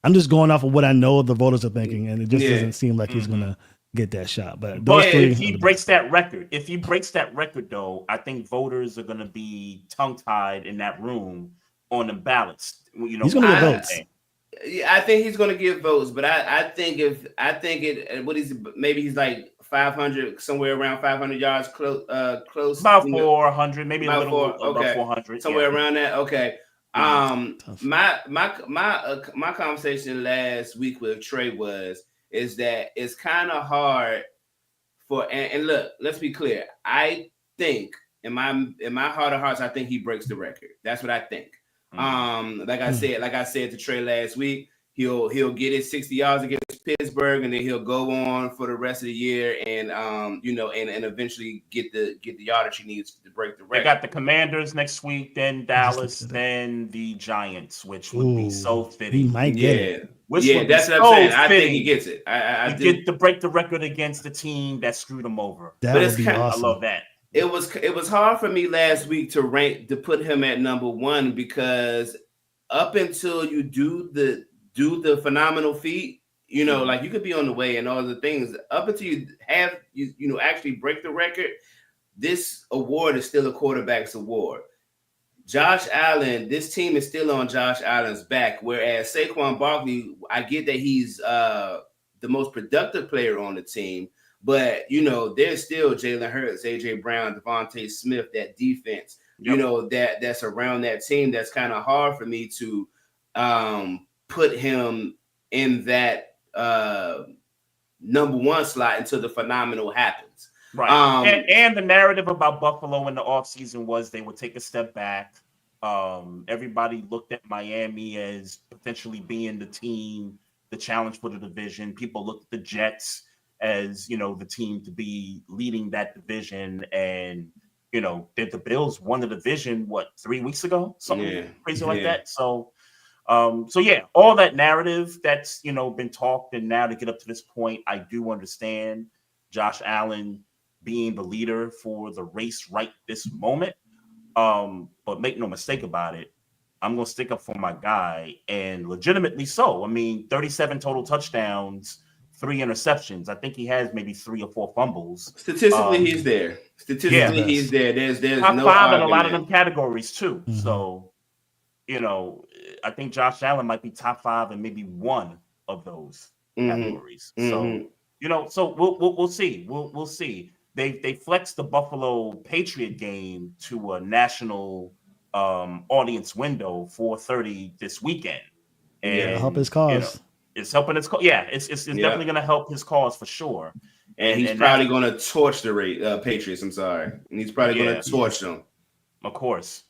I'm just going off of what I know the voters are thinking, and it just doesn't seem like he's going to get that shot. But if he breaks that record, though, I think voters are going to be tongue-tied in that room on the ballots. He's going to get votes. I think he's going to get votes, but I think maybe he's like 500, somewhere around 500 yards close. About 400, maybe a little above 400. Somewhere around that. Okay. My conversation last week with Trey is that it's kind of hard and look, let's be clear. I think in my heart of hearts, I think he breaks the record. That's what I think. Like I said to Trey last week, he'll get his 60 yards against Pittsburgh, and then he'll go on for the rest of the year, and and eventually get the yardage he needs to break the record. They got the Commanders next week, then Dallas, then the Giants, which would be so fitting. He might get it. That's what I'm saying. I think he gets it. I get to break the record against the team that screwed him over. That would be awesome. I love that. It was hard for me last week to put him at number 1, because up until you do the phenomenal feat, like you could be on the way and all the things, up until you have you actually break the record, this award is still a quarterback's award. Josh Allen, this team is still on Josh Allen's back, whereas Saquon Barkley, I get that he's the most productive player on the team, but, you know, there's still Jalen Hurts, A.J. Brown, Devontae Smith, that defense, you know, that's around that team. That's kind of hard for me to put him in that number one slot until the phenomenal happens. Right. And the narrative about Buffalo in the offseason was they would take a step back. Everybody looked at Miami as potentially being the team, the challenge for the division. People looked at the Jets as, you know, the team to be leading that division. And, you know, the Bills won the division, 3 weeks ago? Something crazy like that. So yeah, all that narrative that's, you know, been talked, and now to get up to this point, I do understand Josh Allen being the leader for the race right this moment. But make no mistake about it, I'm going to stick up for my guy, and legitimately so. I mean, 37 total touchdowns, 3 interceptions. I think he has maybe 3 or 4 fumbles. Statistically, he's there. He's there. There's top no 5 argument. in a lot of them categories too. Mm-hmm. So, you know, I think Josh Allen might be top 5 in maybe one of those categories. So, you know, so we'll see. We'll see. They flexed the Buffalo Patriot game to a national audience window, 4:30 this weekend, and help his cause. You know, it's helping his cause. Yeah, it's definitely going to help his cause for sure. And he's probably going to torch the Patriots. I'm sorry, and he's probably going to torch them. Of course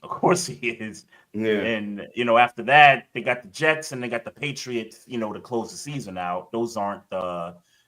he is. Yeah. And, you know, after that, they got the Jets and they got the Patriots, you know, to close the season out. Those aren't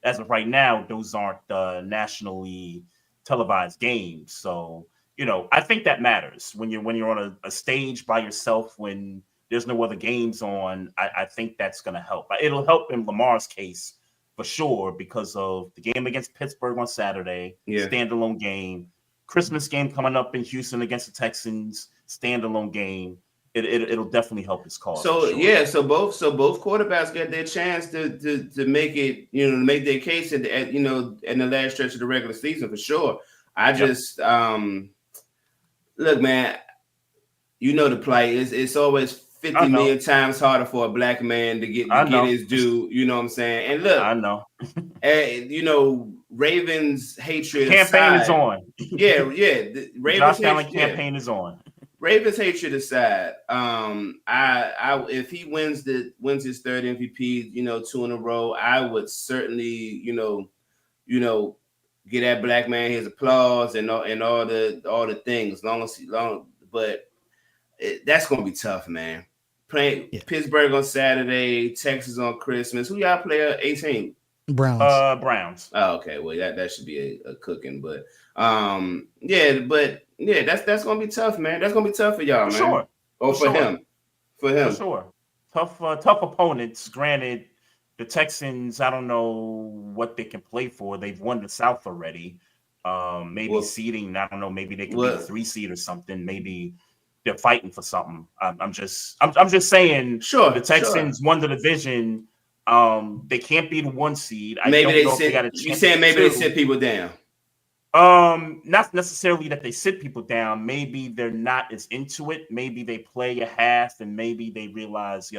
as of right now, those aren't nationally televised games. So, you know, I think that matters when you're on a stage by yourself, when there's no other games on. I think that's going to help. It'll help in Lamar's case for sure, because of the game against Pittsburgh on Saturday, standalone game. Christmas game coming up in Houston against the Texans, standalone game. It'll definitely help his cause. So so both quarterbacks get their chance to make it, you know, to make their case in the last stretch of the regular season for sure. I just look, man, you know the play it's always 50 million times harder for a black man to get his due. You know what I'm saying? And look, I know. You know, Ravens hatred campaign is on. The Ravens campaign is on. Ravens hatred aside, I if he wins his third MVP, you know, 2 in a row, I would certainly, you know, get that black man his applause and all the things. But that's gonna be tough, man. Playing Pittsburgh on Saturday, Texas on Christmas. Who y'all play 18? Browns. Browns. Oh, okay. Well, that should be a cooking, but that's gonna be tough, man. That's gonna be tough for y'all, man. Sure. Or for him. For sure. Tough opponents. Granted, the Texans, I don't know what they can play for. They've won the South already. Maybe seeding, I don't know. Maybe they could be a 3 seed or something. Maybe they're fighting for something. I'm just saying. Sure. The Texans won the division. They can't be the 1 seed. Maybe they sit people down. Not necessarily that they sit people down. Maybe they're not as into it. Maybe they play a half, and maybe they realize,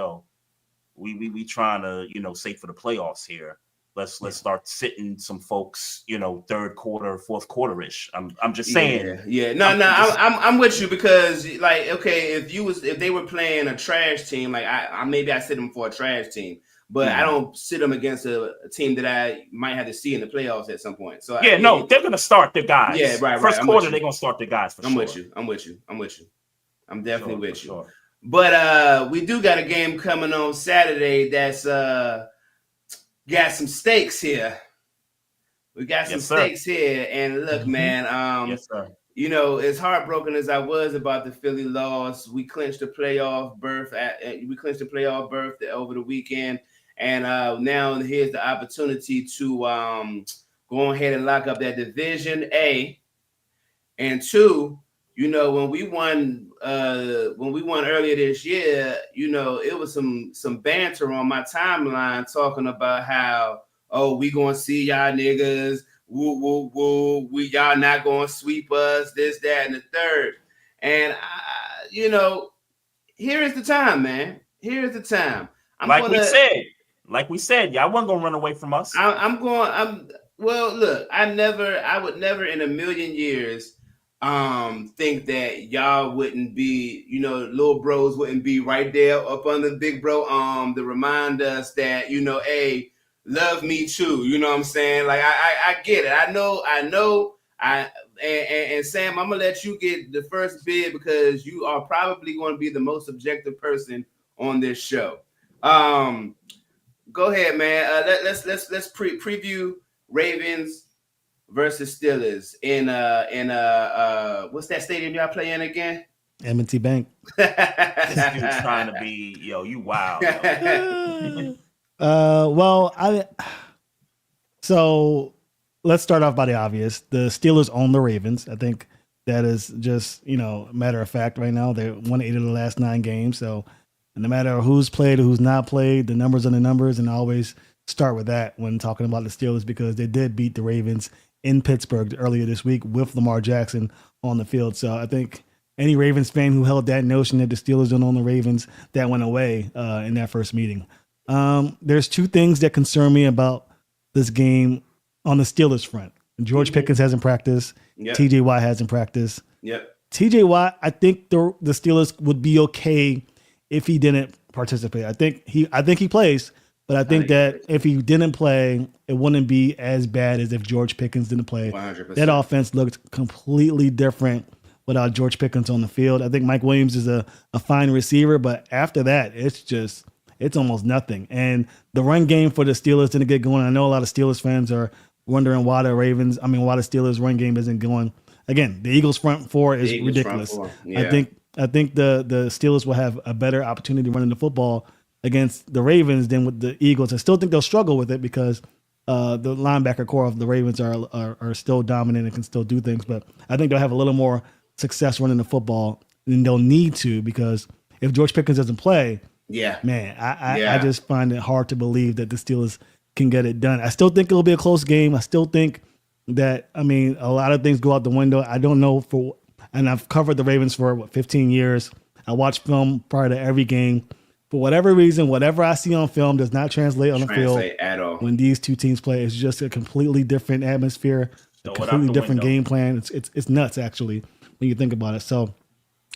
we trying to, you know, save for the playoffs here. Let's start sitting some folks, you know, third quarter, fourth quarter-ish. I'm just saying. I'm with you, because, like, okay, if they were playing a trash team, like I sit them for a trash team. But I don't sit them against a team that I might have to see in the playoffs at some point. So they're going to start their guys. Yeah, right. First quarter, they're going to start their guys for sure. I'm with you. I'm definitely with you. Sure. But we do got a game coming on Saturday that's got some stakes here. We got some stakes here. And look, man, yes, sir. You know, as heartbroken as I was about the Philly loss, we clinched the playoff berth over the weekend. And now here's the opportunity to go ahead and lock up that Division A. And 2, you know, when we won earlier this year, you know, it was some banter on my timeline talking about how, we gonna see y'all niggas woo, woo, woo, y'all not going to sweep us, this, that, and the third. And, here is the time, man. Here is the time. Like we said, y'all wasn't going to run away from us. Well, look, I would never in a million years think that y'all wouldn't be, little bros wouldn't be right there up under the big bro to remind us that, hey, love me too. You know what I'm saying? Like I get it. I know and Sam, I'm gonna let you get the first bid because you are probably going to be the most objective person on this show. Go ahead, man. Let's preview Ravens versus Steelers in what's that stadium y'all play in again? M&T Bank. This dude's trying to be, you wild. So let's start off by the obvious. The Steelers own the Ravens. I think that is just, matter of fact right now. They won 8 of the last 9 games. So no matter who's played or who's not played, the numbers are the numbers. And I always start with that when talking about the Steelers because they did beat the Ravens in Pittsburgh earlier this week with Lamar Jackson on the field. So I think any Ravens fan who held that notion that the Steelers don't own the Ravens, that went away in that first meeting. There's 2 things that concern me about this game on the Steelers front. George Pickens hasn't practiced. Yep. TJ Watt hasn't practiced. Yep. TJ Watt, I think the Steelers would be okay if he didn't participate. I think he plays, but I think that if he didn't play, it wouldn't be as bad as if George Pickens didn't play. 100%. That offense looked completely different without George Pickens on the field. I think Mike Williams is a fine receiver, but after that, it's almost nothing. And the run game for the Steelers didn't get going. I know a lot of Steelers fans are wondering why the Steelers run game isn't going. Again, the Eagles front four is ridiculous. Yeah. I think the Steelers will have a better opportunity running the football against the Ravens than with the Eagles. I still think they'll struggle with it because the linebacker core of the Ravens are still dominant and can still do things. But I think they'll have a little more success running the football than they'll need to because if George Pickens doesn't play, I just find it hard to believe that the Steelers can get it done. I still think it'll be a close game. I still think that, a lot of things go out the window. I don't know and I've covered the Ravens for 15 years. I watch film prior to every game. For whatever reason, whatever I see on film does not translate on the field at all. When these two teams play, it's just a completely different atmosphere, a completely different game plan. It's nuts, actually, when you think about it. So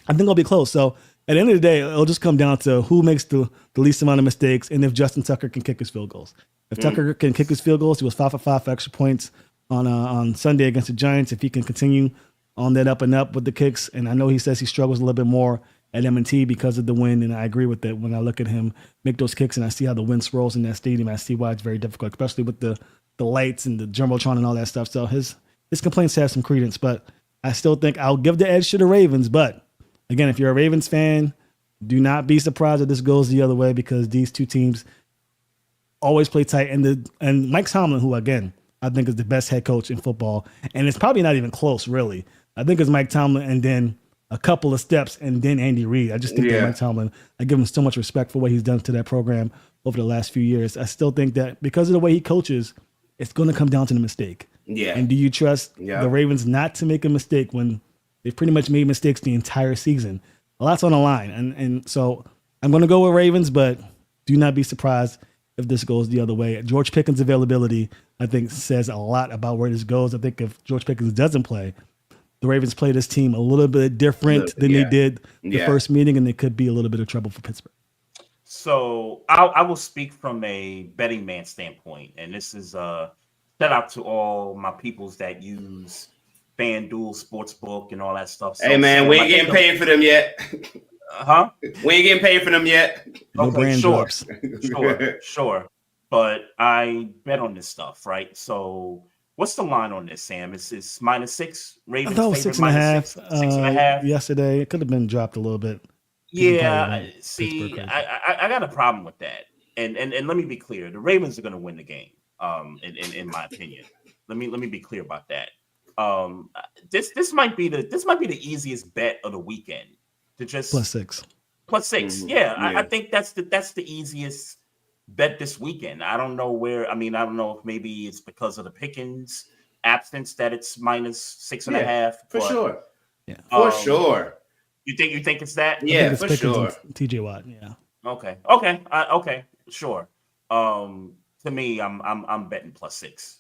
I think it'll be close. So at the end of the day, it'll just come down to who makes the least amount of mistakes and if Justin Tucker can kick his field goals. If Tucker can kick his field goals, he was 5 for 5 for extra points on Sunday against the Giants. If he can continue on that up and up with the kicks, and I know he says he struggles a little bit more at M&T because of the wind, and I agree with that. When I look at him make those kicks and I see how the wind swirls in that stadium, I see why it's very difficult, especially with the lights and the Jumbotron and all that stuff. So his complaints have some credence, but I still think I'll give the edge to the Ravens. But again, if you're a Ravens fan, do not be surprised if this goes the other way because these two teams always play tight. And Mike Tomlin, who again I think is the best head coach in football, and it's probably not even close, really. I think it's Mike Tomlin and then a couple of steps and then Andy Reid. I just think that Mike Tomlin, I give him so much respect for what he's done to that program over the last few years. I still think that because of the way he coaches, it's going to come down to the mistake. Yeah. And do you trust the Ravens not to make a mistake when they've pretty much made mistakes the entire season? A lot's on the line. And so I'm going to go with Ravens, but do not be surprised if this goes the other way. George Pickens' availability, I think, says a lot about where this goes. I think if George Pickens doesn't play, the Ravens play this team a little bit different than they did the first meeting, and it could be a little bit of trouble for Pittsburgh. So I will speak from a betting man standpoint, and this is shout out to all my peoples that use FanDuel Sportsbook and all that stuff. So, hey man, we ain't getting paid for them yet. Huh? We ain't getting paid for them yet. No brand drops. Sure. But I bet on this stuff, right? So what's the line on this, Sam? It's -6. Ravens. I thought it was 6.5. 6.5. Yesterday, it could have been dropped a little bit. Yeah. See, I got a problem with that. And let me be clear: the Ravens are going to win the game. In my opinion, let me be clear about that. This might be the easiest bet of the weekend to just +6. +6. Yeah. I think that's the easiest bet this weekend. I don't know where. I don't know if maybe it's because of the Pickens absence that it's -6.5. For sure. Yeah. For sure. You think it's that? I Yeah, think it's for Pickens sure. and TJ Watt. Yeah. Okay. Okay. Sure. To me, I'm betting +6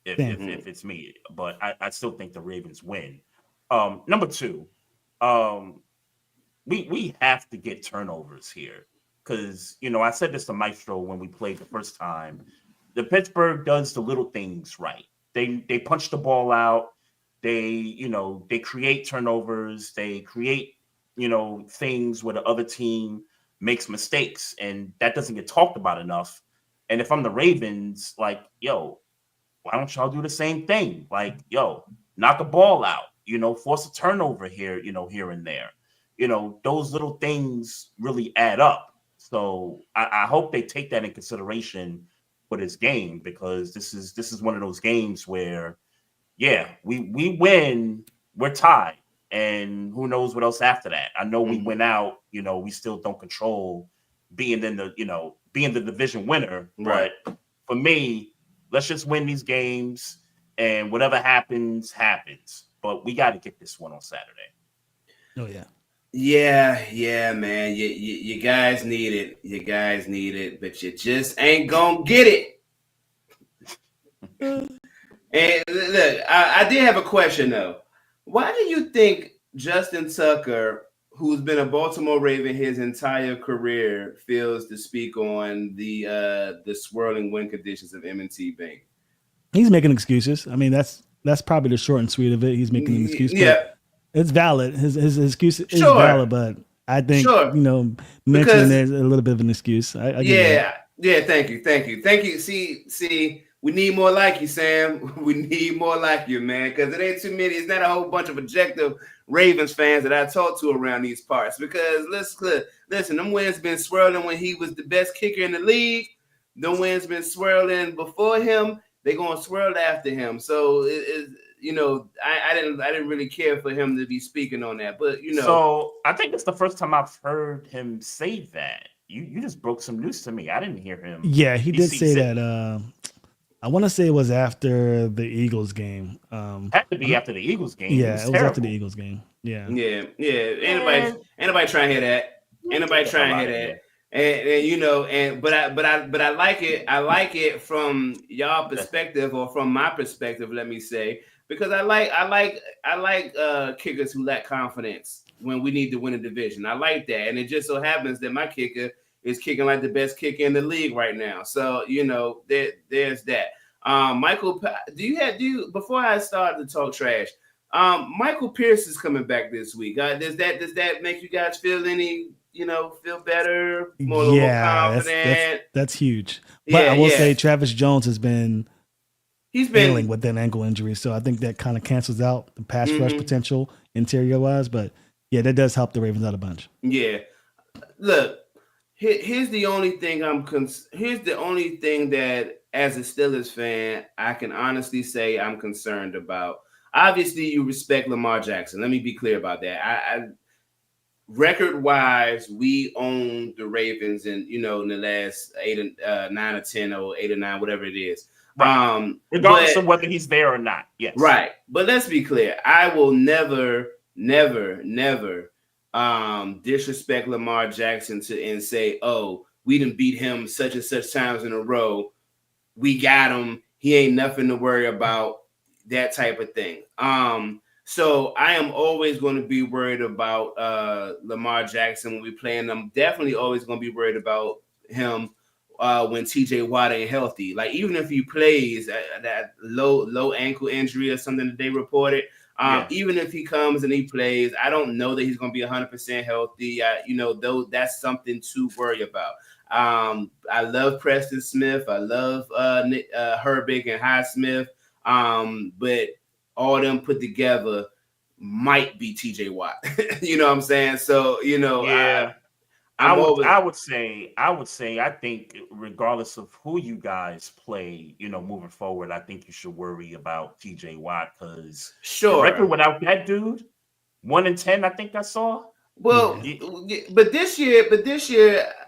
if it's me, but I still think the Ravens win. Number 2, we have to get turnovers here because I said this to Maestro when we played the first time. The Pittsburgh does the little things right. They punch the ball out. They create turnovers. They create things where the other team makes mistakes, and that doesn't get talked about enough. And if I'm the Ravens, like, yo, why don't y'all do the same thing? Like, yo, knock the ball out, force a turnover here, here and there. Those little things really add up. So I hope they take that in consideration for this game, because this is one of those games where, yeah, we win, we're tied, and who knows what else after that. I know we went out, we still don't control being the division winner, Right. but for me, let's just win these games, and whatever happens. But we got to get this one on Saturday. Oh yeah. Yeah, man. You guys need it. You guys need it, but you just ain't gonna get it. And look, I did have a question though. Why do you think Justin Tucker, who's been a Baltimore Raven his entire career, feels to speak on the swirling wind conditions of M&T Bank? He's making excuses. I mean, that's probably the short and sweet of it. He's making an excuse. Yeah. It's valid. His excuse is Sure. valid, but I think mentioning there's a little bit of an excuse. I Thank you. See, we need more like you, Sam. We need more like you, man, because it ain't too many. It's not a whole bunch of objective Ravens fans that I talk to around these parts. Because listen, them winds been swirling when he was the best kicker in the league. Them winds been swirling before him. They gonna swirl after him. So I didn't really care for him to be speaking on that, but So I think it's the first time I've heard him say that. You just broke some news to me. I didn't hear him. Yeah, he did say that. I want to say it was after the Eagles game. Had to be after the Eagles game. Yeah, it was after the Eagles game. Yeah. Anybody trying to hear that? Anybody trying to hear that? But I like it. I like it from y'all perspective, or from my perspective, let me say, because I like kickers who lack confidence when we need to win a division. I like that, and it just so happens that my kicker is kicking like the best kicker in the league right now. So there's that. Michael, before I start to talk trash, Michael Pierce is coming back this week. Does that make you guys feel any? Feel better, more confident. That's huge. But I will say Travis Jones he's been dealing with that ankle injury, so I think that kind of cancels out the pass rush potential interior wise. But yeah, that does help the Ravens out a bunch. Yeah, look, here's the only thing here's the only thing that, as a Steelers fan, I can honestly say I'm concerned about. Obviously, you respect Lamar Jackson. Let me be clear about that. Record-wise, we own the Ravens in the last 9 or 10 or 8 or 9, whatever it is. Right. Regardless of whether he's there or not. Yes. Right. But let's be clear. I will never disrespect Lamar Jackson and say, oh, we done beat him such and such times in a row. We got him. He ain't nothing to worry about, that type of thing. So I am always going to be worried about Lamar Jackson when we play, and I'm definitely always going to be worried about him when TJ Watt ain't healthy. Like, even if he plays that low ankle injury or something that they reported, even if he comes and he plays, I don't know that he's going to be 100% healthy. Though that's something to worry about. I love Preston Smith. I love Nick Herbig and Highsmith. But all them put together might be TJ Watt. You know what I'm saying? So, I would say I think regardless of who you guys play, moving forward, I think you should worry about TJ Watt, because the record without that dude, 1-10, I think I saw. Well, but this year,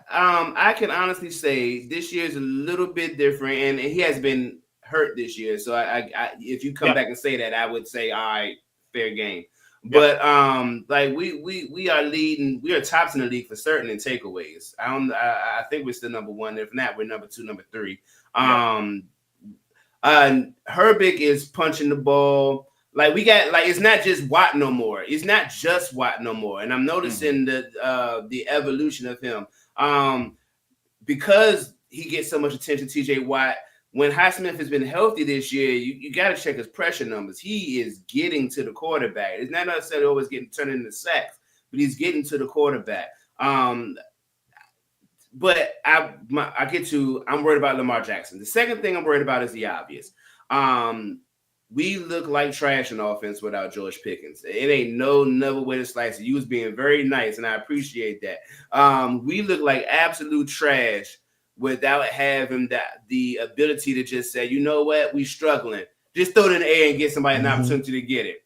I can honestly say this year is a little bit different, and he has been hurt this year. So I if you come back and say that, I would say, all right, fair game. But like we are leading, we are tops in the league for certain in takeaways. I think we're still number one. If not, we're number two, number three. Herbig is punching the ball. Like we got, like it's not just Watt no more. It's not just Watt no more. And I'm noticing the evolution of him. Because he gets so much attention, TJ Watt. When Highsmith has been healthy this year, you got to check his pressure numbers. He is getting to the quarterback. It's not necessarily always getting turned into sacks, but he's getting to the quarterback. But I'm worried about Lamar Jackson. The second thing I'm worried about is the obvious. We look like trash in offense without George Pickens. It ain't no way to slice it. You was being very nice, and I appreciate that. We look like absolute trash without having the ability to just say, you know what, we struggling. Just throw it in the air and get somebody an opportunity to get it.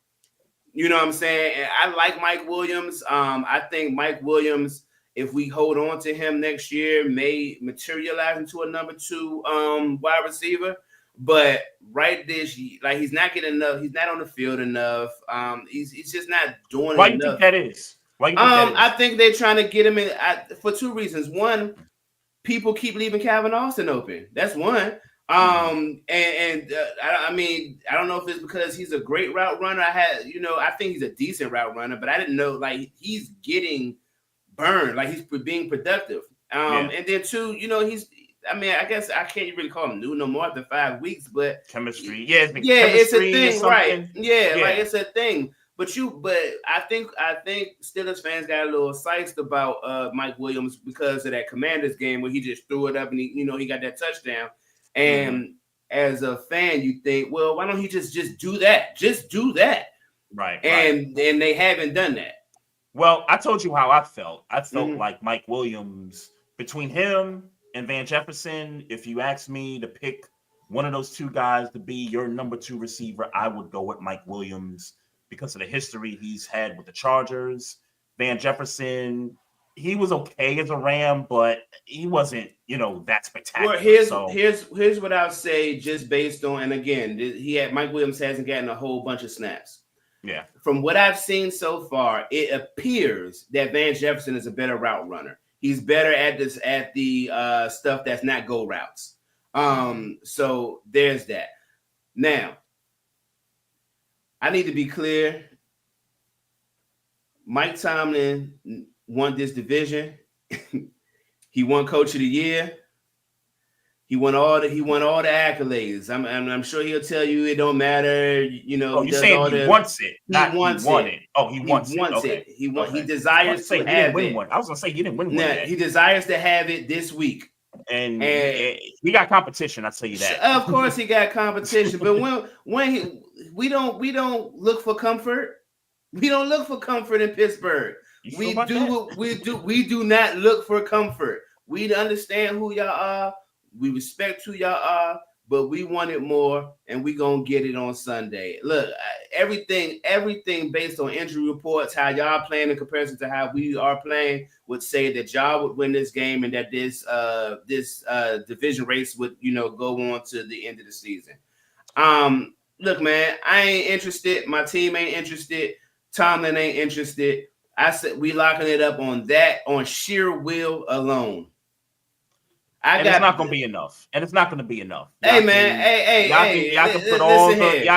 You know what I'm saying? And I like Mike Williams. I think Mike Williams, if we hold on to him next year, may materialize into a number 2 wide receiver. But like he's not getting enough. He's not on the field enough. He's just not doing enough. Why do you think that is? I think they're trying to get him in for 2 reasons. One, people keep leaving Calvin Austin open. That's one. I mean, I don't know if it's because he's a great route runner. I think he's a decent route runner, but I didn't know like he's getting burned, like he's being productive. And then 2, I guess I can't really call him new no more after 5 weeks, but chemistry. It's a thing, right? Like it's a thing. But I think Steelers fans got a little psyched about Mike Williams because of that Commanders game where he just threw it up and he got that touchdown. And as a fan, you think, well, why don't he just do that? Just do that. Right. And they haven't done that. Well, I told you how I felt. I felt like Mike Williams, between him and Van Jefferson, if you asked me to pick one of those 2 guys to be your number 2 receiver, I would go with Mike Williams because of the history he's had with the Chargers. Van Jefferson, he was okay as a Ram, but he wasn't, that spectacular. Well, here's what I'll say, just based on, and again, Mike Williams hasn't gotten a whole bunch of snaps. Yeah. From what I've seen so far, it appears that Van Jefferson is a better route runner. He's better at the stuff that's not go routes. So there's that. Now, I need to be clear. Mike Tomlin won this division. He won Coach of the Year. He won all the accolades. I'm sure he'll tell you it don't matter. You're saying he wants it, not he won it. Oh, he wants it. Okay. He desires to have it. I was gonna say he didn't win one. Yet. He desires to have it this week. And he got competition. I'll tell you that. Of course, he got competition. But we don't look for comfort. We don't look for comfort in Pittsburgh. We do not look for comfort. We understand who y'all are. We respect who y'all are, but we want it more, and we gonna get it on Sunday. Look, everything based on injury reports, how y'all playing in comparison to how we are playing, would say that y'all would win this game and that this division race would go on to the end of the season. Look, man, I ain't interested. My team ain't interested. Tomlin ain't interested. I said we locking it up on sheer will alone. It's not going to be enough. And it's not going to be enough. Y'all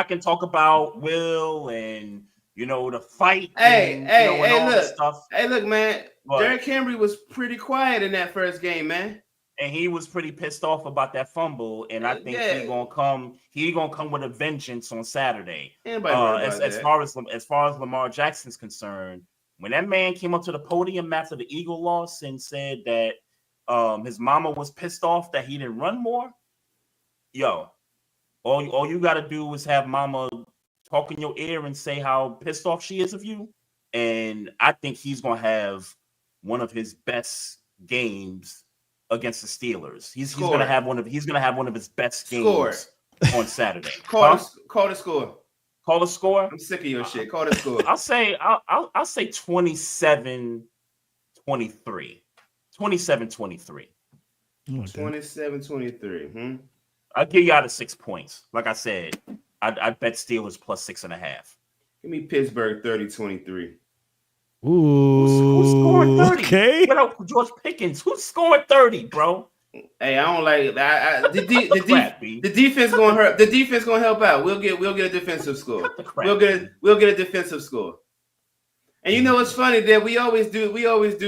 can talk about will and the fight. All this stuff. Hey, look, man. Derrick Henry was pretty quiet in that first game, man. And he was pretty pissed off about that fumble. And I think he's gonna come with a vengeance on Saturday. As far as Lamar Jackson's concerned, when that man came up to the podium after the Eagle loss and said that his mama was pissed off that he didn't run more. All you got to do is have mama talk in your ear and say how pissed off she is of you. And I think he's going to have one of his best games against the Steelers. He's going to have one of his best games on Saturday. Call the score. Call the score. I'm sick of your shit. Call the score. I'll say 27-23. 27-23. 27-23. I'll give you out of 6 points. Like I said, I'd bet Steelers plus 6.5. Give me Pittsburgh 30-23. Who's scoring 30? Okay. Without George Pickens, who's scoring 30, bro? Hey, I don't like the defense gonna hurt. The defense gonna help out. We'll get a defensive score. We'll get a defensive score. And you know what's funny that we always do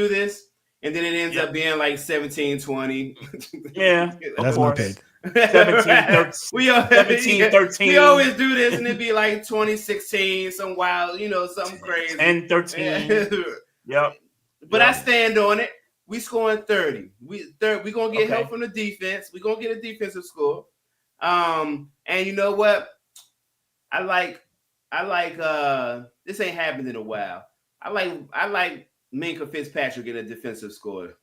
this, and then it ends up being like 17-20. Yeah, that's my pick. 17-13. We always do this, and it'd be like 2016, some wild, something crazy. 10-13. Yep. But I stand on it. We scoring 30. We gonna get help from the defense. We gonna get a defensive score. And you know what? I like this ain't happened in a while. I like Minkah Fitzpatrick get a defensive score.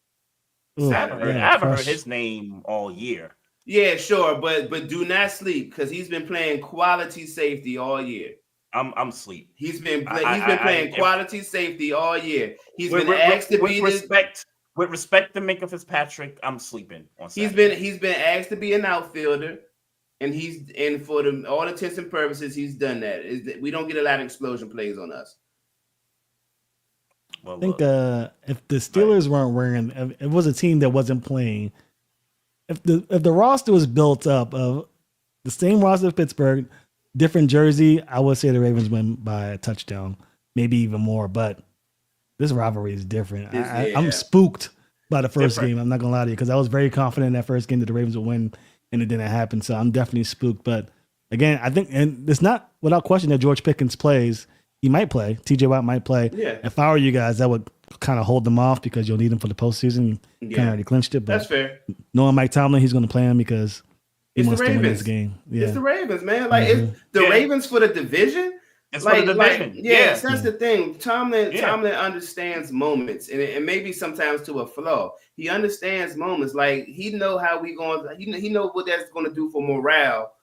I haven't heard his name all year. Yeah, sure, but do not sleep because he's been playing quality safety all year. I'm asleep. He's been playing quality safety all year. He's been asked to be with respect to Minkah Fitzpatrick, I'm sleeping on Saturday. He's been asked to be an outfielder, and for all intents and purposes, he's done that. We don't get a lot of explosion plays on us. Well, I think if the Steelers weren't wearing, if it was a team that wasn't playing, if the roster was built up of the same roster of Pittsburgh, different jersey, I would say the Ravens win by a touchdown, maybe even more. But this rivalry is different. I'm spooked by the first game. I'm not gonna lie to you because I was very confident in that first game that the Ravens would win, and it didn't happen. So I'm definitely spooked. But again, I think, and it's not without question that George Pickens plays. He might play. TJ Watt might play. Yeah. If I were you guys, I would kind of hold them off because you'll need him for the postseason. You kind of already clinched it. But that's fair. Knowing Mike Tomlin, he's going to play him because he wants to win this game. Yeah. It's the Ravens, man. Like it's the Ravens for the division. It's for the division. That's the thing. Tomlin understands moments, and maybe sometimes to a flaw. He understands moments. Like he know how we going. He know what that's going to do for morale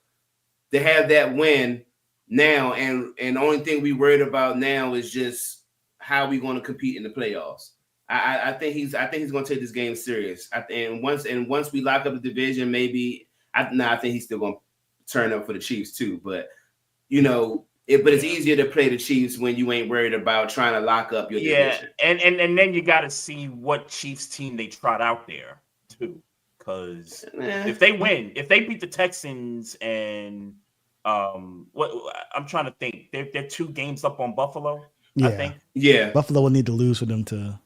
to have that win now. And the only thing we worried about now is just how we going to compete in the playoffs. I think he's going to take this game serious. And once we lock up the division, maybe I think he's still going to turn up for the Chiefs too. But it's easier to play the Chiefs when you ain't worried about trying to lock up your division. And then you got to see what Chiefs team they trot out there too, because if they win, if they beat the Texans and what I'm trying to think, they're 2 games up on Buffalo. Yeah. I think. Yeah, Buffalo will need to lose for them to.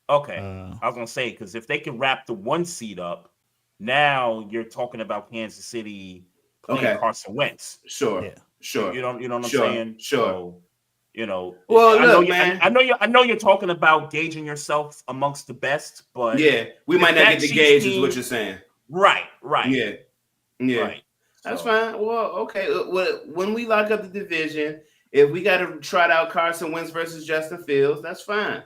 Okay, I was gonna say because if they can wrap the 1 seed up, now you're talking about Kansas City playing Carson Wentz. Sure. Yeah. Sure. You know what I'm saying? Sure. So, well, I know you're talking about gauging yourself amongst the best, but we might not get the gauge, is what you're saying. Right. Yeah. Right. That's fine. Well, okay. When we lock up the division, if we got to trot out Carson Wentz versus Justin Fields, that's fine.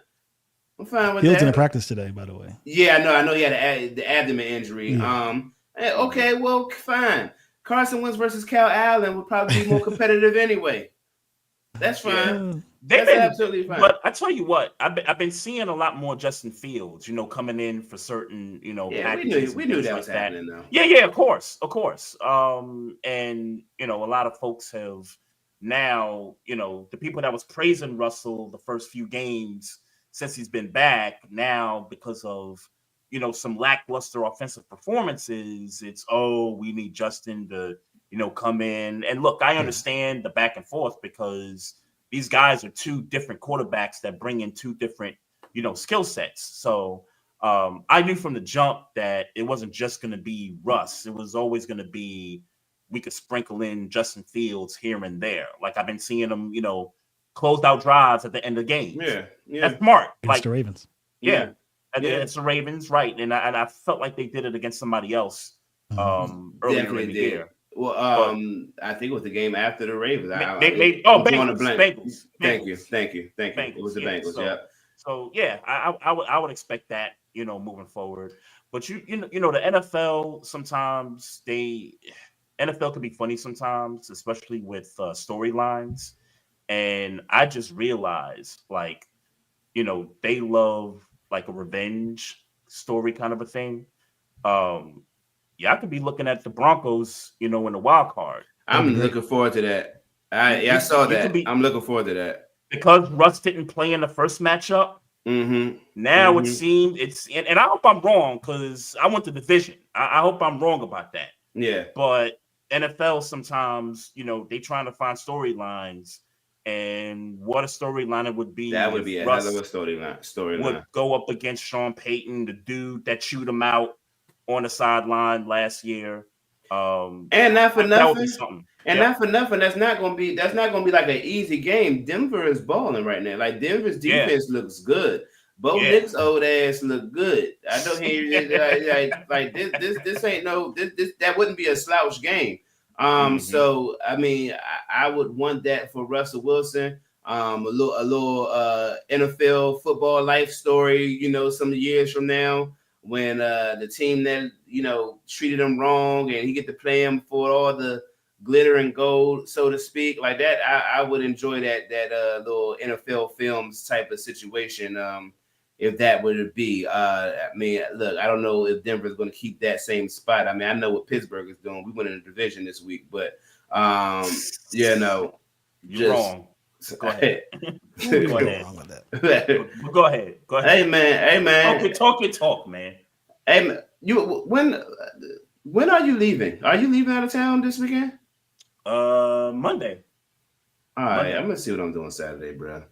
I'm fine with Fields that. in practice today, by the way. Yeah, I know he had the abdomen injury. Yeah. Okay, well, fine. Carson Wentz versus Cal Allen would probably be more competitive anyway. That's fine. That's absolutely fine. But I tell you what, I've been seeing a lot more Justin Fields, coming in for certain, packages. We knew that was happening though. Yeah, of course. And a lot of folks have now, the people that was praising Russell the first few games since he's been back, now because of some lackluster offensive performances, it's we need Justin to come in. And look, I understand the back and forth because these guys are 2 different quarterbacks that bring in 2 different skill sets. So I knew from the jump that it wasn't just going to be Russ. It was always going to be we could sprinkle in Justin Fields here and there. Like I've been seeing them closed out drives at the end of the game. Yeah. That's smart. Against the Ravens. Yeah. And it's the Ravens, right? And I felt like they did it against somebody else earlier in the year. Well, I think it was the game after the Ravens. Bengals. Thank you. It was the Bengals. So I would expect that moving forward. But the NFL sometimes NFL can be funny sometimes, especially with storylines. And I just realized they love like a revenge story kind of a thing. y'all could be looking at the Broncos, in the wild card. I'm looking forward to that. I saw that. I'm looking forward to that because Russ didn't play in the first matchup. Now it seemed and I hope I'm wrong because I want the division. I hope I'm wrong about that. Yeah, but NFL sometimes, they trying to find storylines, and what a storyline it would be. That would be a hell of a storyline. Would go up against Sean Payton, the dude that chewed him out on the sideline last year. And not for nothing. Not for nothing. That's not gonna be like an easy game. Denver is balling right now. Like Denver's defense looks good. Bo Nick's old ass look good. I don't hear you like this ain't no this that wouldn't be a slouch game. So I mean I would want that for Russell Wilson. A little NFL football life story, some years from now when the team that treated him wrong and he get to play him for all the glitter and gold, so to speak, like that. I would enjoy that little NFL films type of situation. If that would be, I mean, look, I don't know if Denver's going to keep that same spot. I mean, I know what Pittsburgh is doing. We went in the division this week, but you're wrong. Go ahead. Go ahead. Wrong with that. Go ahead. Hey man. Talk your talk, man. Hey man, when are you leaving? Are you leaving out of town this weekend? Monday. All right, Monday. I'm gonna see what I'm doing Saturday, bro.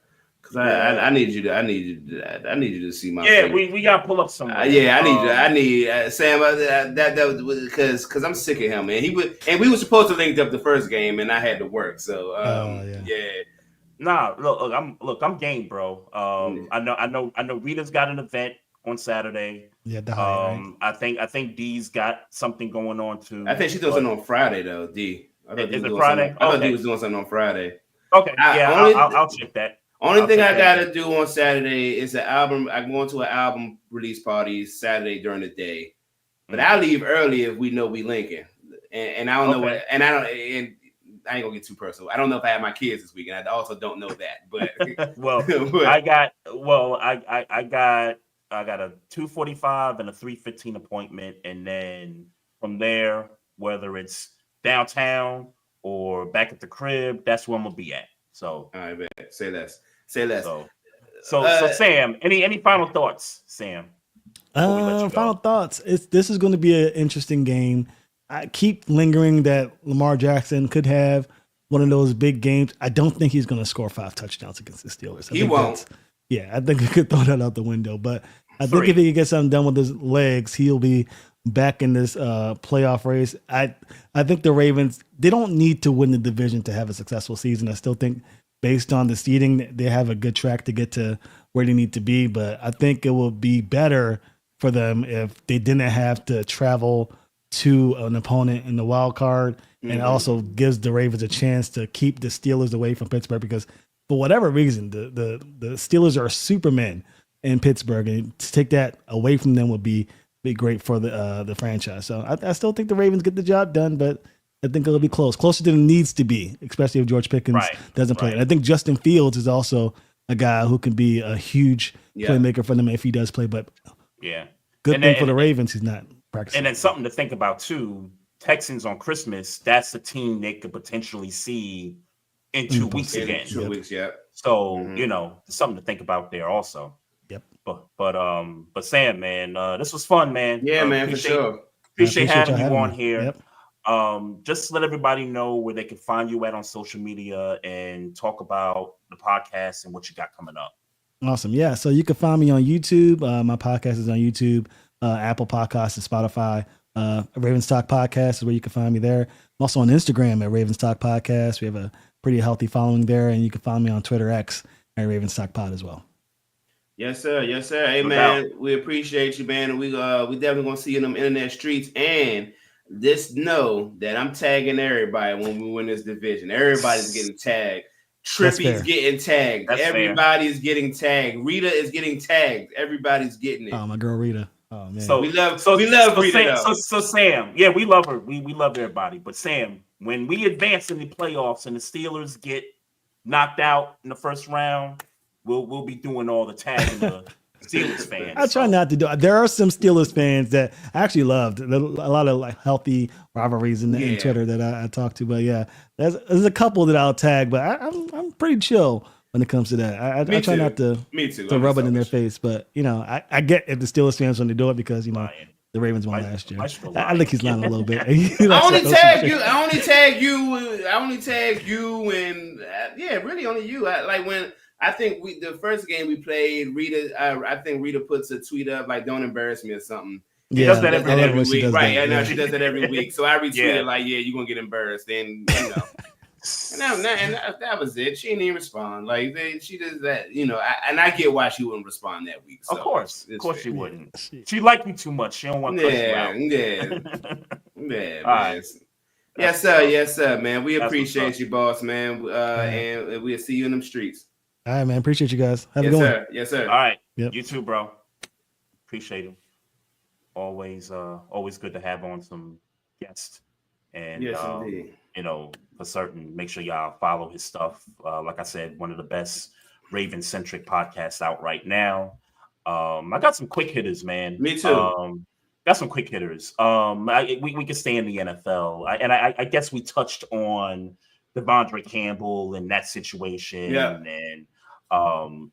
Cause I need you to see my. Yeah, we gotta pull up some. I need Sam. Because I'm sick of him, man. We were supposed to link up the first game, and I had to work. So yeah. Nah, look, I'm game, bro. I know. Rita's got an event on Saturday. Yeah, right? I think D's got something going on too. I think she's doing something on Friday though. D. Is it Friday? I thought D was doing something on Friday. Okay, I'll check that. Only thing I gotta do on Saturday is an album. I'm going to an album release party Saturday during the day, but I'll leave early if we know we linking. And I don't know what. And I ain't gonna get too personal. I don't know if I have my kids this week, and I also don't know that. But I got a 2:45 and a 3:15 appointment, and then from there, whether it's downtown or back at the crib, that's where I'm gonna be at. So all right, bet. Say less. So Sam, any final thoughts, Sam? Final thoughts. This is going to be an interesting game. I keep lingering that Lamar Jackson could have one of those big games. I don't think he's going to score 5 touchdowns against the Steelers. He won't. I think I could throw that out the window. But I think if he can get something done with his legs, he'll be back in this playoff race. I think the Ravens, they don't need to win the division to have a successful season. I still think based on the seeding, they have a good track to get to where they need to be. But I think it will be better for them if they didn't have to travel to an opponent in the wild card. And it also gives the Ravens a chance to keep the Steelers away from Pittsburgh, because for whatever reason, the Steelers are Supermen in Pittsburgh, and to take that away from them would be great for the franchise. So I still think the Ravens get the job done, but I think it'll be closer than it needs to be, especially if George Pickens doesn't play. And I think Justin Fields is also a guy who can be a huge playmaker for them if he does play. But good thing for the Ravens, he's not practicing. And then something to think about too, Texans on Christmas, that's the team they could potentially see in 2 weeks again. 2 weeks, yeah. So, something to think about there also. Yep. But Sam, man, this was fun, man. Yeah, man, for sure. Appreciate having you on here. Yep. Just let everybody know where they can find you at on social media and talk about the podcast and what you got coming up. Awesome. Yeah. So you can find me on YouTube. My podcast is on YouTube, Apple Podcasts, and Spotify. Ravens Talk Podcast is where you can find me there. I'm also on Instagram at Ravens Talk Podcast. We have a pretty healthy following there, and you can find me on Twitter X at Ravens Talk Pod as well. Yes, sir. Hey, man, we appreciate you, man. And we definitely gonna see you in them internet streets. And just know that I'm tagging everybody when we win this division. Everybody's getting tagged. Trippy's getting tagged. Everybody's getting tagged. Rita is getting tagged. Everybody's getting it. Oh, my girl Rita. Oh man. So we love Rita. So Sam, yeah, we love her. We love everybody. But Sam, when we advance in the playoffs and the Steelers get knocked out in the first round, we'll be doing all the tagging Steelers fans. I try not to do. There are some Steelers fans that I actually loved. A lot of like healthy rivalries in Twitter that I talk to. But yeah, there's a couple that I'll tag. But I'm pretty chill when it comes to that. I try not to rub it in their face. But I get if the Steelers fans want to do it because the Ravens won last year. I think he's lying a little bit. I only tag you, and really only you. When I think the first game we played, Rita. I think Rita puts a tweet up like, "Don't embarrass me" or something. She does that every week, right? I know she does that every week. So I retweeted like, "Yeah, you're gonna get embarrassed," and And that was it. She didn't even respond. She does that, and I get why she wouldn't respond that week. So of course she wouldn't. She liked me too much. She don't want to cuss you out. Man. Yes, sir, man. We appreciate you, boss, man. And we'll see you in them streets. All right, man. Appreciate you guys. Have a good one. Yes, sir. All right. Yep. You too, bro. Appreciate him. Always good to have on some guests. And yes, indeed. For certain, make sure y'all follow his stuff. Like I said, one of the best Raven-centric podcasts out right now. I got some quick hitters, man. Me too. Got some quick hitters. We can stay in the NFL. I guess we touched on Devondre Campbell and that situation. Yeah. And,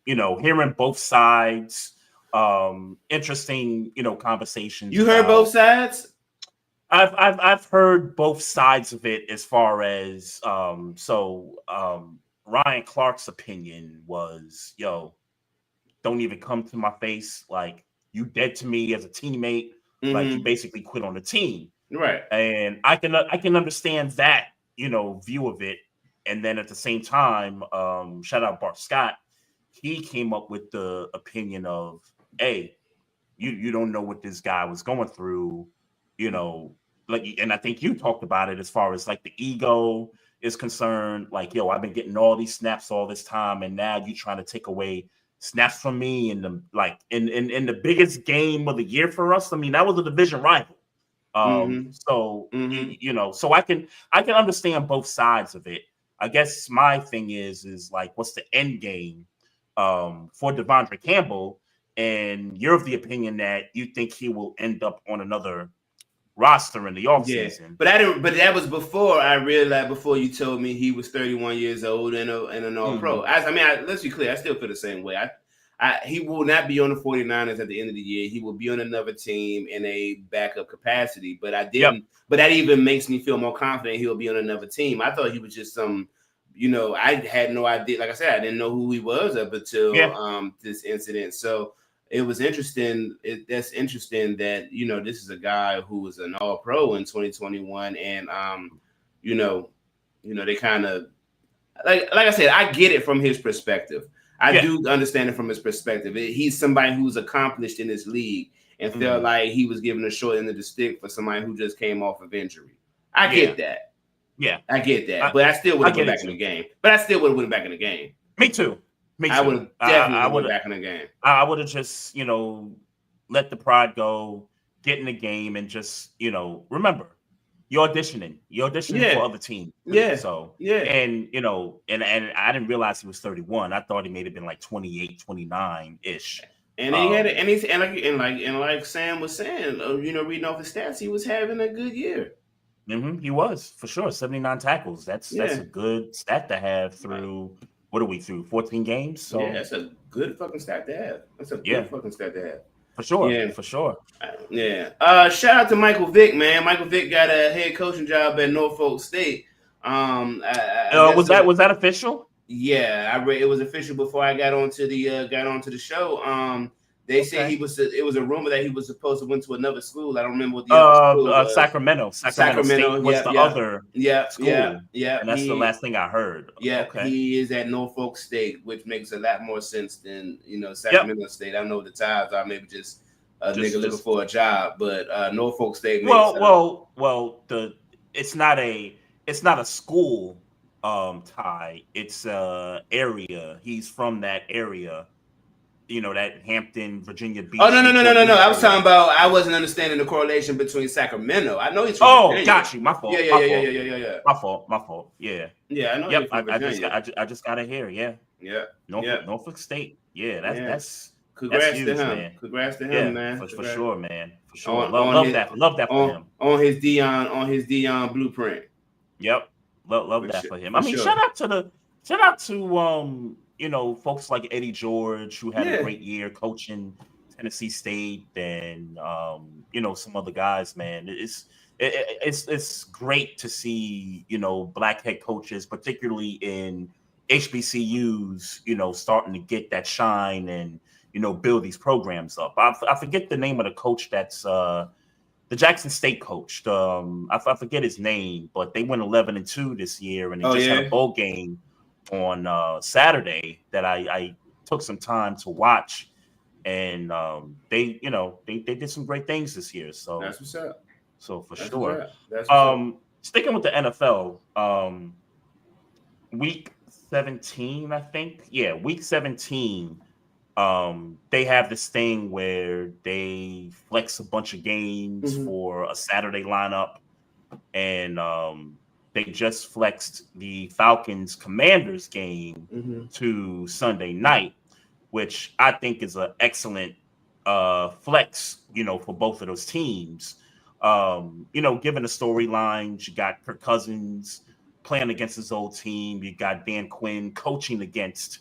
hearing both sides. Interesting, conversations. You heard both sides? I've heard both sides of it as far as Ryan Clark's opinion was, don't even come to my face. Like, you dead to me as a teammate. Mm-hmm. Like, you basically quit on the team. Right. And I can understand that, view of it. And then at the same time, shout out Bart Scott, he came up with the opinion of, hey, you don't know what this guy was going through, and I think you talked about it as far as like the ego is concerned. Like, I've been getting all these snaps all this time, and now you trying to take away snaps from me in the biggest game of the year for us. I mean, that was a division rival. So I can understand both sides of it. I guess my thing is like, what's the end game for Devondre Campbell? And you're of the opinion that you think he will end up on another roster in the offseason. But that was before I realized, before you told me he was 31 years old and an all-pro. Let's be clear, I still feel the same way. He will not be on the 49ers at the end of the year. He will be on another team in a backup capacity. But I didn't. But that even makes me feel more confident he'll be on another team. I thought he was just some. I had no idea. Like I said, I didn't know who he was up until this incident. So it was interesting. That's interesting that this is a guy who was an all-pro in 2021, and they kind of like I said, I get it from his perspective. I do understand it from his perspective. He's somebody who's accomplished in this league and felt like he was given a short end of the stick for somebody who just came off of injury. I get that. Yeah, I get that. But I still would have went back in the game. Me too. I would have definitely went back in the game. I would have just, let the pride go, get in the game, and just, remember, you're auditioning for other teams. Yeah. So, and, and I didn't realize he was 31. I thought he may have been like 28, 29-ish. And he had it, and like Sam was saying, reading off his stats, he was having a good year. Mm-hmm. He was, for sure. 79 tackles. That's a good stat to have through. What are we through? 14 games. So that's a good fucking stat to have. For sure. Yeah. For sure. Yeah. Shout out to Michael Vick, man. Michael Vick got a head coaching job at Norfolk State. Was that official? Yeah, it was official before I got onto the show. They said it was a rumor that he was supposed to went to another school. I don't remember what the other school was. Sacramento State was the other school. Yeah. And that's the last thing I heard. Yeah, okay. He is at Norfolk State, which makes a lot more sense than Sacramento State. I know the Tides are maybe just a nigga looking for a job, but Norfolk State. It's not a school tie. It's a area. He's from that area. That Hampton, Virginia Beach. Oh, no. I was talking about, I wasn't understanding the correlation between Sacramento. I know he's from Virginia. Got you. My fault. Yeah. My fault. Yeah. Yeah, I know. Yep. I just got it here. Yeah. Yeah. Norfolk State. Yeah. Congrats That's to huge, him. man. Congrats to him, Yeah, man. for sure, man. For sure. On Love his, that. Love that for him. On his Dion blueprint. Yep. Love For that sure, for him. for I mean, sure. shout out to folks like Eddie George, who had a Yeah. great year coaching Tennessee State, and some other guys, man. It's great to see, black head coaches, particularly in HBCUs, starting to get that shine and build these programs up. I forget the name of the coach that's the Jackson State coach. I forget his name, but they went 11-2 this year, and they had a bowl game on Saturday that I took some time to watch, and they did some great things this year. So that's what's up. So for That's sure. what's up. Sticking with the NFL, week 17, I think. Yeah, week 17. They have this thing where they flex a bunch of games for a Saturday lineup, and they just flexed the Falcons Commanders game to Sunday night, which I think is an excellent flex, for both of those teams. Given the storylines, you got Kirk Cousins playing against his old team, you got Dan Quinn coaching against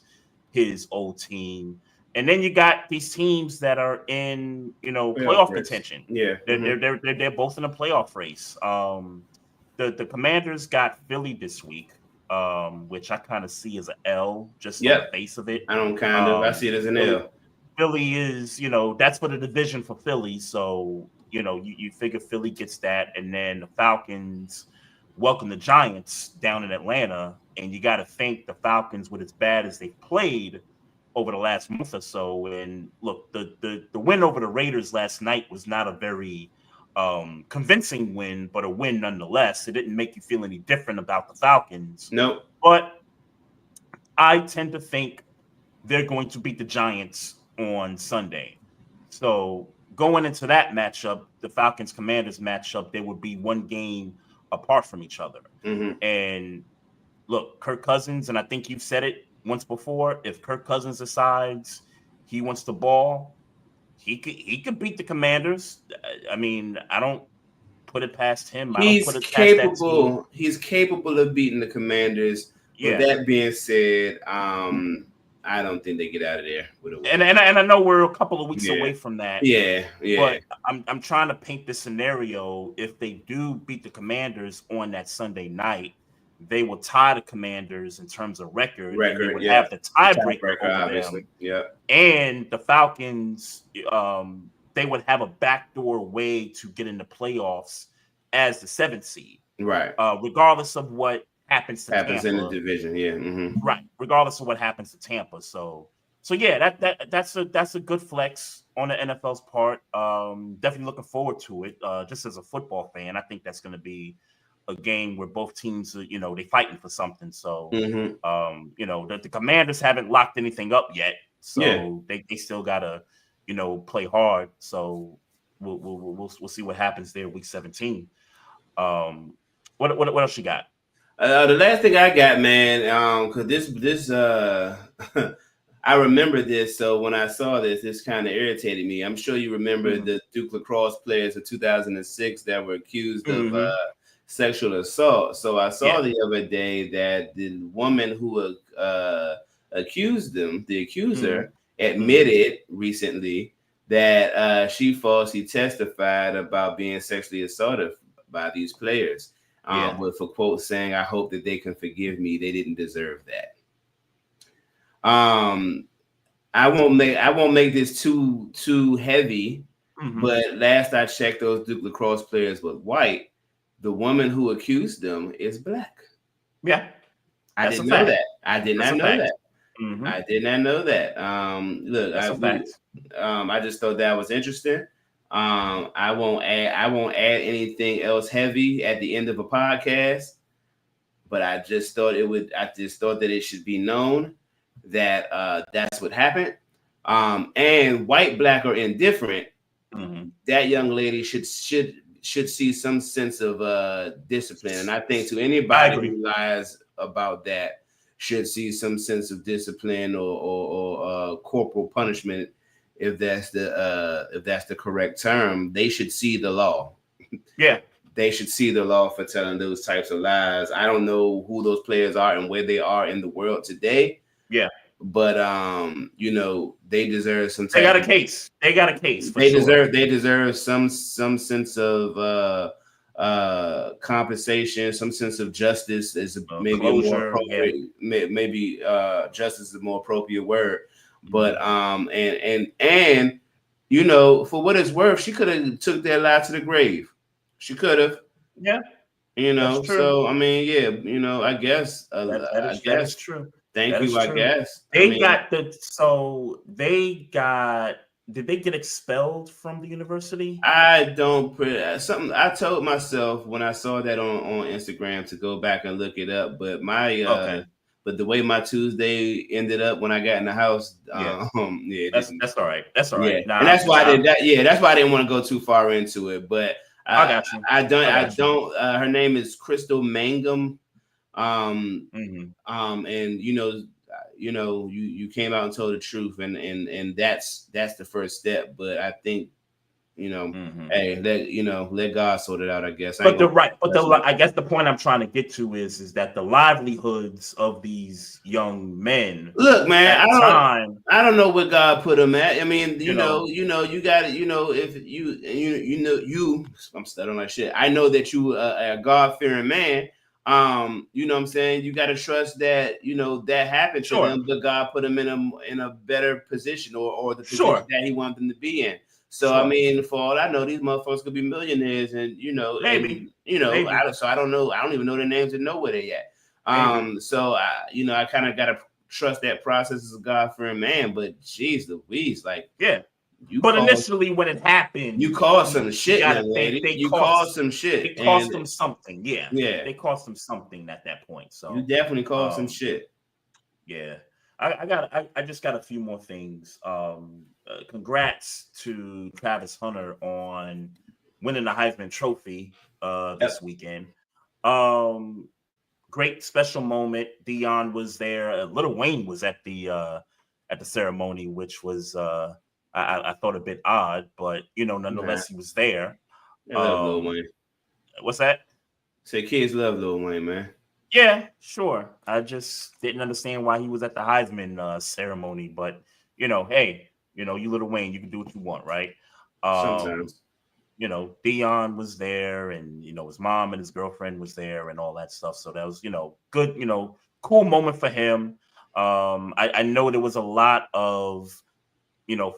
his old team. And then you got these teams that are in, playoff contention. Yeah, they're both in a playoff race. The Commanders got Philly this week, which I kind of see as an L, just on the face of it. I don't I see it as an L. Philly is, that's for the division for Philly. So, you figure Philly gets that, and then the Falcons welcome the Giants down in Atlanta, and you got to think the Falcons, with as bad as they've played over the last month or so. And look, the win over the Raiders last night was not a very convincing win, but a win nonetheless. It didn't make you feel any different about the Falcons. Nope. But I tend to think they're going to beat the Giants on Sunday. So going into that matchup, the Falcons-Commanders matchup, they would be one game apart from each other. And look, Kirk Cousins, and I think you've said it once before, if Kirk Cousins decides he wants the ball, he could beat the Commanders. I mean, I don't put it past him. He's capable of beating the Commanders. Yeah. With that being said, I don't think they get out of there with a win. And I know we're a couple of weeks away from that. Yeah. But I'm trying to paint the scenario. If they do beat the Commanders on that Sunday night, they will tie the Commanders in terms of record. And they would have the tiebreaker over them. Yeah. And the Falcons, they would have a backdoor way to get in the playoffs as the 7th seed. Right. Regardless of what happens Tampa. In the division, yeah. Right. Regardless of what happens to Tampa. So yeah, that's a good flex on the NFL's part. Definitely looking forward to it. Just as a football fan, I think that's going to be a game where both teams are, they fighting for something. So the Commanders haven't locked anything up yet. So they still gotta, play hard. So we'll see what happens there week 17. What else you got? The last thing I got, man, because this I remember this. So when I saw this kind of irritated me. I'm sure you remember the Duke lacrosse players of 2006 that were accused of sexual assault. So I saw the other day that the woman who accused them, the accuser, admitted recently that she falsely testified about being sexually assaulted by these players. With a quote saying, "I hope that they can forgive me. They didn't deserve that." I won't make this too heavy, but last I checked, those Duke lacrosse players were white. The woman who accused them is black. Yeah, I didn't know that. I did not know that. Mm-hmm. I did not know that. Look, I just thought that was interesting. I won't add anything else heavy at the end of a podcast, but I just thought that it should be known that that's what happened. And white, black, or indifferent, that young lady should see some sense of discipline. And I think to anybody who lies about that should see some sense of discipline or corporal punishment if that's the correct term, they should see the law. Yeah. They should see the law for telling those types of lies. I don't know who those players are and where they are in the world today. Yeah. But they deserve some type. They got a case. They got a case for They sure. deserve some sense of compensation, some sense of justice is maybe closure, a more appropriate. Yeah. Maybe justice is a more appropriate word. But and for what it's worth, she could have took that lie to the grave. She could have. Yeah. So I mean, yeah, I guess that is true. Thank you. I guess did they get expelled from the university? I don't put something. I told myself when I saw that on Instagram to go back and look it up, but but the way my Tuesday ended up when I got in the house, that's all right. That's all right. Yeah. Nah, and that's why I did that. Yeah, that's why I didn't want to go too far into it. But I got you. I don't. Her name is Crystal Mangum. And you came out and told the truth, and that's the first step. But I think hey, let God sort it out, I guess. I guess the point I'm trying to get to is that the livelihoods of these young men. Look, man, I don't know where God put them at. I mean, you got it. If you, I'm stuttering like shit. I know that you a God fearing man. You know what I'm saying? You got to trust that, that happened to them, but God put them in a better position or the position that he wanted them to be in. So, I mean, for all I know, these motherfuckers could be millionaires and, maybe. So I don't know. I don't even know their names and know where they at. So I kind of got to trust that process as a God-fearing man, but geez Louise, like, yeah. But initially, when it happened, you caused some shit, lady. You caused some shit. It cost them something. Yeah. Yeah. They cost them something at that point. So you definitely caused some shit. Yeah. I just got a few more things. Congrats to Travis Hunter on winning the Heisman Trophy this weekend. Great special moment. Dion was there. Lil Wayne was at the ceremony, which was I thought a bit odd, but nonetheless he was there. I love Lil Wayne. What's that? Say kids love Lil Wayne, man. Yeah, sure. I just didn't understand why he was at the Heisman ceremony, but hey, you Lil Wayne, you can do what you want, right? Sometimes. Dion was there, and his mom and his girlfriend was there, and all that stuff. So that was good, cool moment for him. I know there was a lot of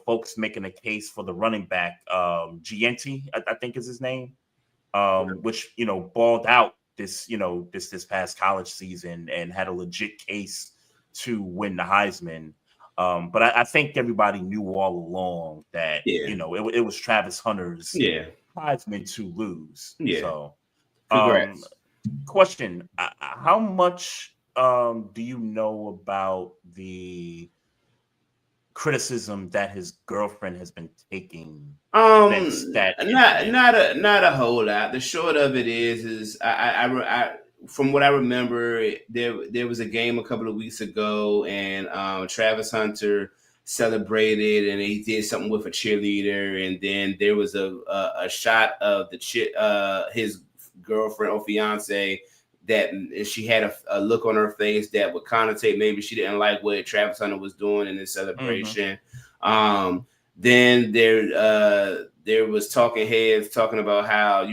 folks making a case for the running back, Gianti, I think is his name, which balled out this past college season and had a legit case to win the Heisman. But I think everybody knew all along that it was Travis Hunter's Heisman to lose. Yeah. So, congrats. Question: how much do you know about the criticism that his girlfriend has been taking? Not a whole lot. The short of it is I from what I remember, there was a game a couple of weeks ago, and Travis Hunter celebrated, and he did something with a cheerleader, and then there was a shot of his girlfriend or fiance that she had a look on her face that would connotate maybe she didn't like what Travis Hunter was doing in this celebration. Then there was talking heads talking about how,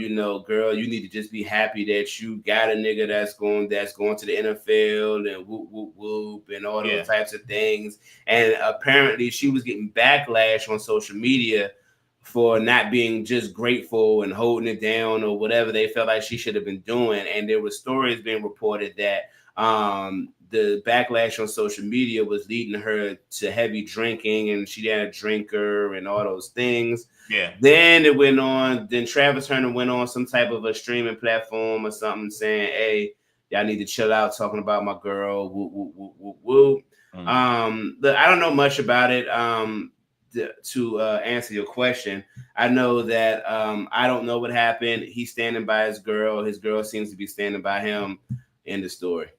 girl, you need to just be happy that you got a nigga that's going to the NFL and whoop, whoop, whoop and all those types of things. And apparently she was getting backlash on social media for not being just grateful and holding it down or whatever they felt like she should have been doing. And there were stories being reported that the backlash on social media was leading her to heavy drinking, and she had a drinker and all those things. Yeah. Then it went on. Then Travis Hunter went on some type of a streaming platform or something saying, hey, y'all need to chill out talking about my girl. Woo, woo, woo, woo, woo. I don't know much about it. To answer your question, I know that I don't know what happened. He's standing by his girl. His girl seems to be standing by him. End of story.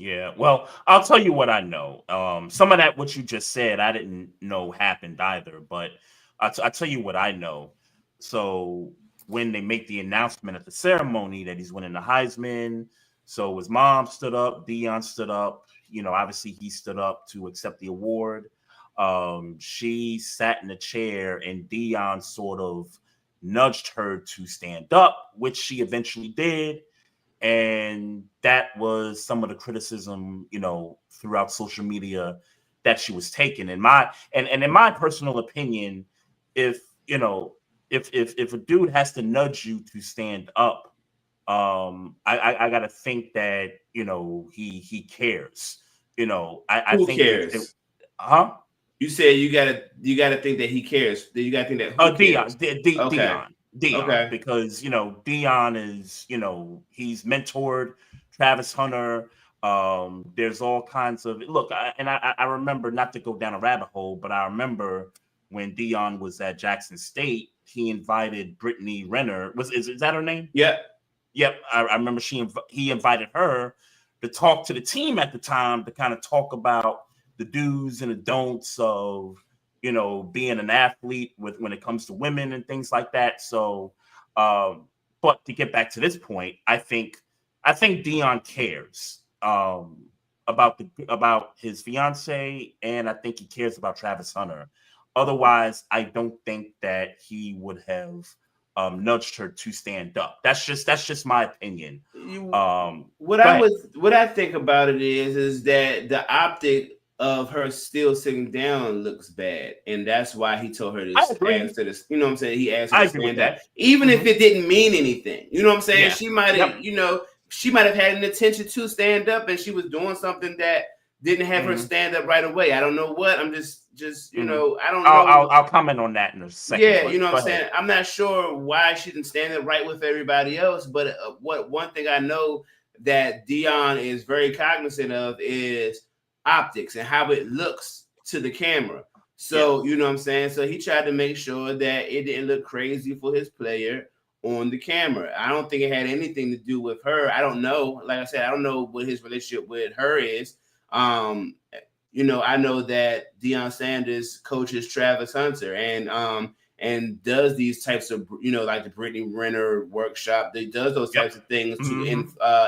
Yeah, well, I'll tell you what I know. Some of that what you just said, I didn't know happened either, but I'll tell you what I know. So when they make the announcement at the ceremony that he's winning the Heisman, so his mom stood up, Dion stood up. Obviously he stood up to accept the award. She sat in a chair, and Dion sort of nudged her to stand up, which she eventually did, and that was some of the criticism throughout social media that she was taking. In my personal opinion, if if a dude has to nudge you to stand up, I gotta think that he cares. I Who think if cares? huh You said you gotta think that he cares. Then you gotta think that who cares. Okay. Dion, Okay. because Dion is he's mentored Travis Hunter. There's all kinds of look, I remember, not to go down a rabbit hole, but I remember when Dion was at Jackson State, he invited Brittany Renner. Is that her name? Yep. Yep, I remember he invited her to talk to the team at the time to kind of talk about the do's and the don'ts of being an athlete when it comes to women and things like that. So, but to get back to this point, I think Dion cares about his fiance, and I think he cares about Travis Hunter. Otherwise, I don't think that he would have nudged her to stand up. That's just my opinion. What Go I ahead. what I think about it is that the optic of her still sitting down looks bad, and that's why he told her to I agree. ask her to. You know what I'm saying? He asked her I to agree with stand up, that. even if Mhm. it didn't mean anything. You know what I'm saying? Yeah. She might have, Yep. she might have had an intention to stand up, and she was doing something that didn't have her Hmm. stand up right away. I don't know what. I'm just Hmm. I don't I'll, know. I'll I'll comment on that in a second, Yeah, you but know what go I'm ahead. saying? I'm not sure why she didn't stand it right with everybody else, but what one thing I know that Dion is very cognizant of is optics and how it looks to the camera. Yeah. So, you know what I'm saying? So he tried to make sure that it didn't look crazy for his player on the camera. I don't think it had anything to do with her. I don't know. Like I said, I don't know what his relationship with her is. Um, I know that Deion Sanders coaches Travis Hunter and does these types of like the Brittany Renner workshop. They does those Yep. types of things to Hmm.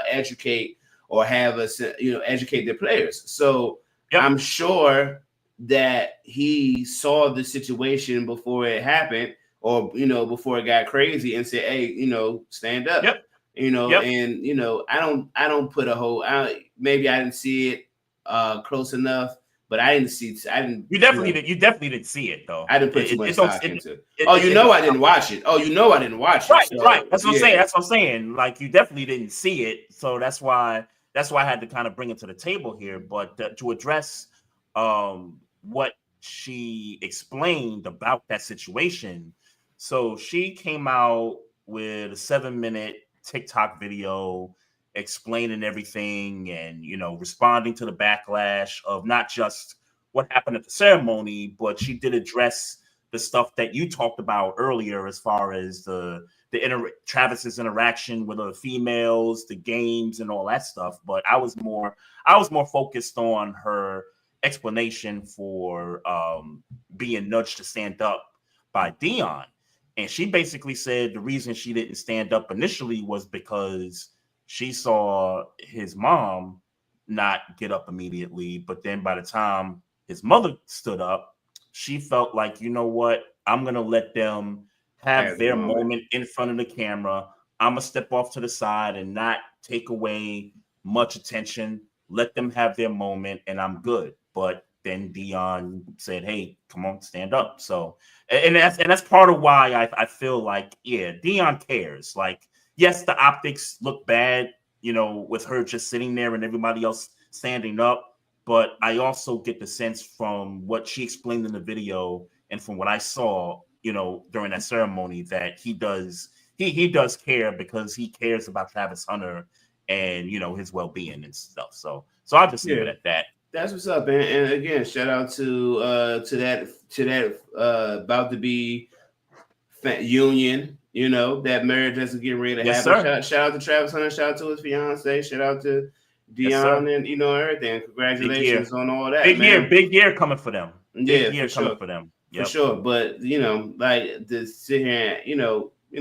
educate or have us educate their players. So Yep. I'm sure that he saw the situation before it happened or before it got crazy and said, hey, stand up. Yep. Yep. And I don't put a whole maybe I didn't see it close enough, but I didn't, You definitely didn't see it though. I didn't put too It, much it don't. stock It, into it. it, Oh, it, it don't I didn't watch it. Oh, I didn't watch it. Right, right. So That's what I'm saying. yeah, That's what I'm saying. Like you definitely didn't see it, so that's why I had to kind of bring it to the table here. But to address what she explained about that situation, so she came out with a 7-minute TikTok video explaining everything and responding to the backlash of not just what happened at the ceremony, but she did address the stuff that you talked about earlier as far as Travis's interaction with other females, the games and all that stuff. But I was more focused on her explanation for being nudged to stand up by Dion. And she basically said the reason she didn't stand up initially was because she saw his mom not get up immediately. But then by the time his mother stood up, she felt like, you know what? I'm going to let them have at the their moment. moment in front of the camera. I'm going to step off to the side and not take away much attention. Let them have their moment and I'm good. But then Dion said, hey, come on, stand up. So, and that's part of why I feel like, yeah, Dion cares. Like, yes, the optics look bad, with her just sitting there and everybody else standing up. But I also get the sense from what she explained in the video and from what I saw, during that ceremony, that he does care because he cares about Travis Hunter and his well-being and stuff. So I'll just leave it Yeah, at that. that's what's up, man. And again, shout out to that about to be union. That marriage that's getting ready to Yes, happen. sir. Shout out to Travis Hunter. Shout out to his fiance. Shout out to Yes, sir. Dion, and everything. Congratulations on all that, Big man. big year coming for them. Yeah, Big year for coming sure. for them. For Yep. sure. But like to sit here, and,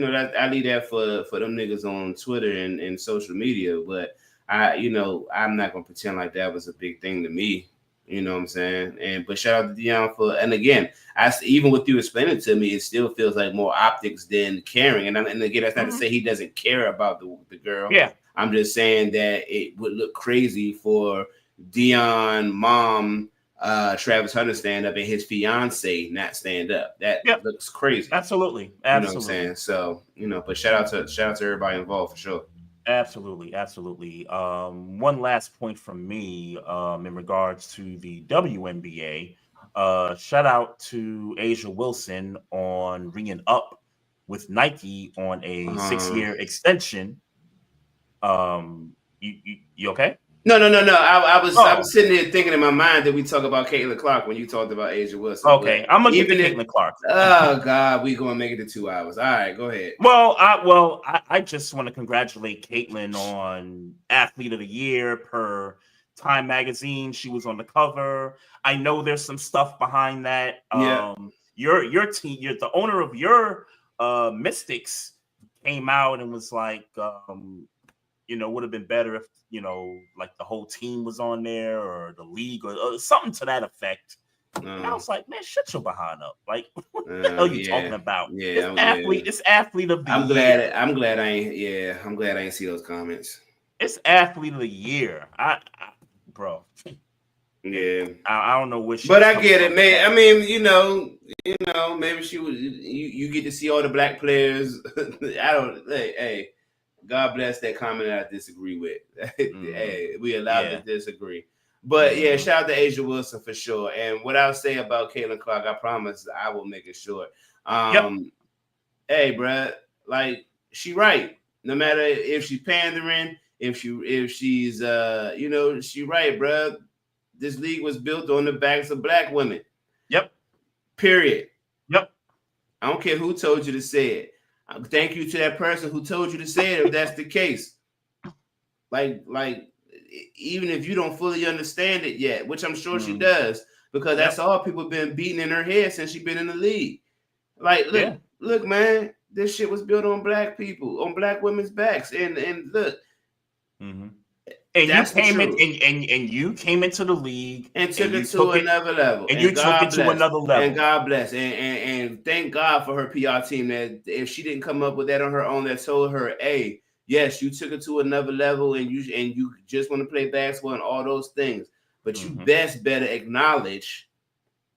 that I leave that for them niggas on Twitter and social media. But I'm not gonna pretend like that was a big thing to me. You know what I'm saying? But shout out to Dion and again, even with you explaining it to me, it still feels like more optics than caring. And again, that's not to say he doesn't care about the girl. Yeah. I'm just saying that it would look crazy for Dion mom, Travis Hunter stand up and his fiance not stand up. That looks crazy. Absolutely. You know what I'm saying? So, but shout out to everybody involved for sure. Absolutely. One last point from me in regards to the WNBA. Shout out to Asia Wilson on ringing up with Nike on a 6-year extension. You okay? No. I was sitting there thinking in my mind that we talk about Caitlin Clark when you talked about Asia Wilson. Okay, I'm gonna get to Caitlin Clark. Oh God, we gonna make it to 2 hours. All right, go ahead. Well, I just want to congratulate Caitlin on Athlete of the Year per Time Magazine. She was on the cover. I know there's some stuff behind that. Yeah. Your team, you're the owner of your Mystics came out and was like, would have been better if like the whole team was on there or the league or something to that effect. And I was like, man, shut your behind up. Like, what the hell are you talking about? Yeah, it's athlete of the year. I'm glad I ain't see those comments. It's athlete of the year. Bro. Yeah. I don't know what she But I get it, man. I mean, maybe she was you get to see all the black players. Hey, God bless that comment I disagree with. Hey, we allowed to disagree. But yeah, shout out to Asia Wilson for sure. And what I'll say about Caitlin Clark, I promise I will make it short. Hey, bruh, like she right. No matter if she's pandering, if she's she right, bruh. This league was built on the backs of black women. Yep. Period. Yep. I don't care who told you to say it. Thank you to that person who told you to say it if that's the case. Like even if you don't fully understand it yet, which I'm sure she does, because that's all people been beating in her head since she's been in the league. Like, look, man, this shit was built on black people, on black women's backs, and look. Mm-hmm. And you came into the league and took it to another level. And you took it to another level. And God bless. And thank God for her PR team that if she didn't come up with that on her own, that told her, hey, yes, you took it to another level and you just want to play basketball and all those things. But you better acknowledge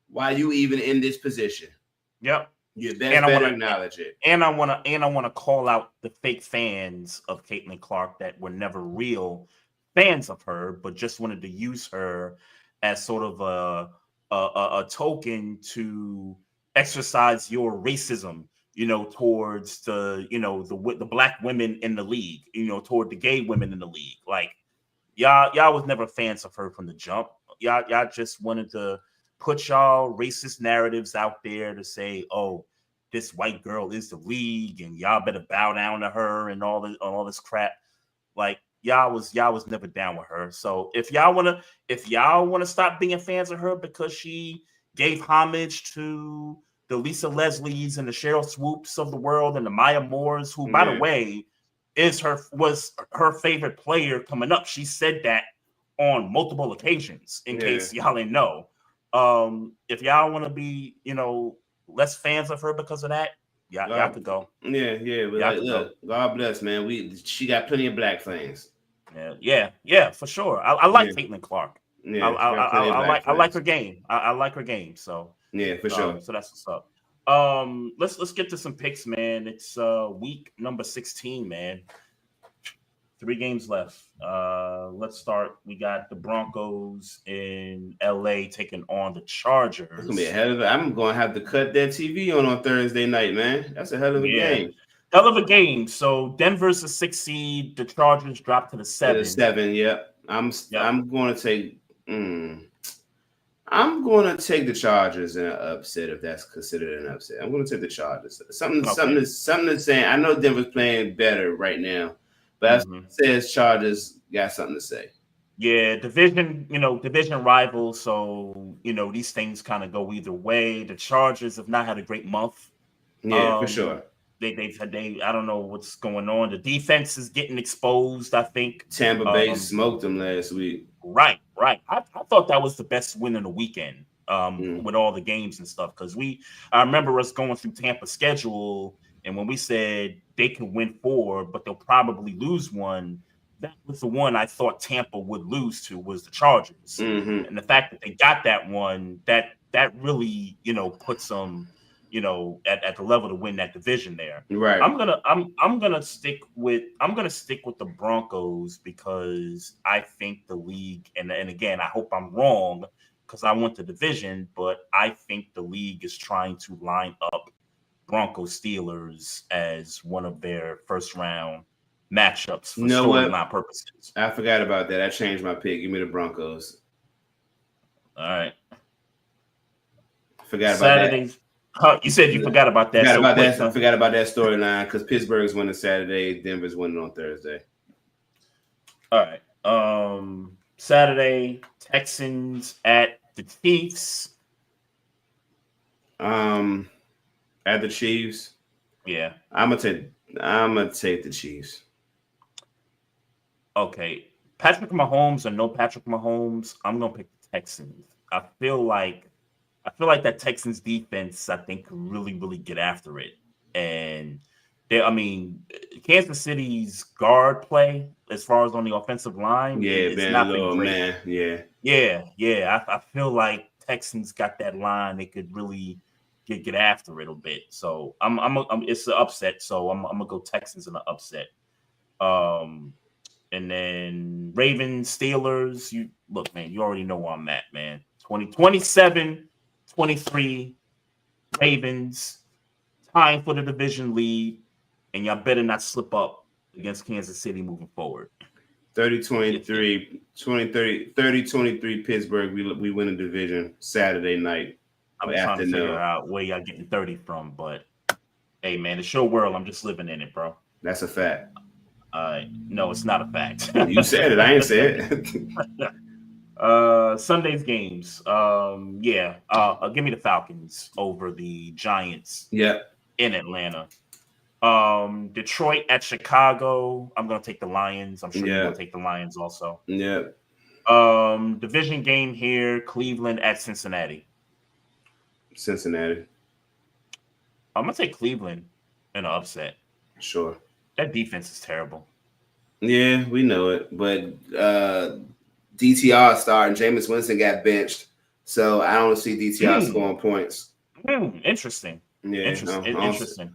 why you even in this position. Yep. You better acknowledge it. And I wanna call out the fake fans of Caitlin Clark that were never real fans of her, but just wanted to use her as sort of a token to exercise your racism, towards the black women in the league, toward the gay women in the league. Like y'all was never fans of her from the jump. Y'all just wanted to put y'all racist narratives out there to say, oh, this white girl is the league and y'all better bow down to her and all this crap. Like y'all was never down with her. So if y'all wanna stop being fans of her because she gave homage to the Lisa Leslies and the Cheryl Swoops of the world and the Maya Moores, who by the way was her favorite player coming up. She said that on multiple occasions, in case y'all didn't know. If y'all want to be, less fans of her because of that, y'all could go. Yeah. But look, God bless, man. She got plenty of black fans. Yeah, for sure. I like Caitlin Clark. Yeah, I like her game. I like her game. So yeah, for sure. So that's what's up. Let's get to some picks, man. It's week number 16, man. 3 games left. Let's start. We got the Broncos in LA taking on the Chargers. It's gonna be a hell of I'm gonna have to cut that TV on Thursday night, man. That's a hell of a game. Hell of a game. So Denver's a 6 seed. The Chargers dropped to the 7. 7, yep. I'm going to take. I'm going to take the Chargers in an upset if that's considered an upset. I'm going to take the Chargers. Something to say. I know Denver's playing better right now, but it says Chargers got something to say. Yeah, division rivals. So, these things kind of go either way. The Chargers have not had a great month. Yeah, for sure. I don't know what's going on. The defense is getting exposed, I think. Tampa Bay smoked them last week. Right. I thought that was the best win of the weekend, Mm. with all the games and stuff. Because I remember us going through Tampa's schedule, and when we said they can win 4, but they'll probably lose 1, that was the one I thought Tampa would lose to, was the Chargers. Mm-hmm. And the fact that they got that one, that really, puts them, at the level to win that division there. Right. I'm gonna stick with the Broncos, because I think the league, and again, I hope I'm wrong, because I want the division, but I think the league is trying to line up Broncos Steelers as one of their first round matchups for storyline purposes. I forgot about that. I changed my pick. Give me the Broncos. All right. Forgot Saturdays. about that. You said you forgot about that. I forgot about that storyline because Pittsburgh's winning Saturday, Denver's winning on Thursday. All right. Saturday, Texans at the Chiefs. At the Chiefs. Yeah. I'm gonna take the Chiefs. Okay. Patrick Mahomes or no Patrick Mahomes, I'm gonna pick the Texans. I feel like that Texans defense, I think, can really, really get after it. And Kansas City's guard play, as far as on the offensive line, it's not been great. Man. Yeah. I feel like Texans got that line; they could really get after it a bit. So it's an upset. So I'm gonna go Texans in an upset. And then Ravens, Steelers. You look, man. You already know where I'm at, man. 27-23, Ravens, tying for the division lead, and y'all better not slip up against Kansas City moving forward. 30-23 Pittsburgh. We win a division Saturday night. I'm trying to figure out where y'all getting 30 from, but hey, man, it's your world. I'm just living in it, bro. That's a fact. No, it's not a fact. You said it. I ain't said it. Sunday's games. Give me the Falcons over the Giants. Yep. In Atlanta. Detroit at Chicago. I'm gonna take the Lions. I'm sure you're gonna take the Lions also. Yep. Division game here. Cleveland at Cincinnati. I'm gonna take Cleveland in an upset. Sure. That defense is terrible. Yeah, we know it, but DTR starting. Jameis Winston got benched, so I don't see DTR scoring points. Interesting. Yeah, interesting.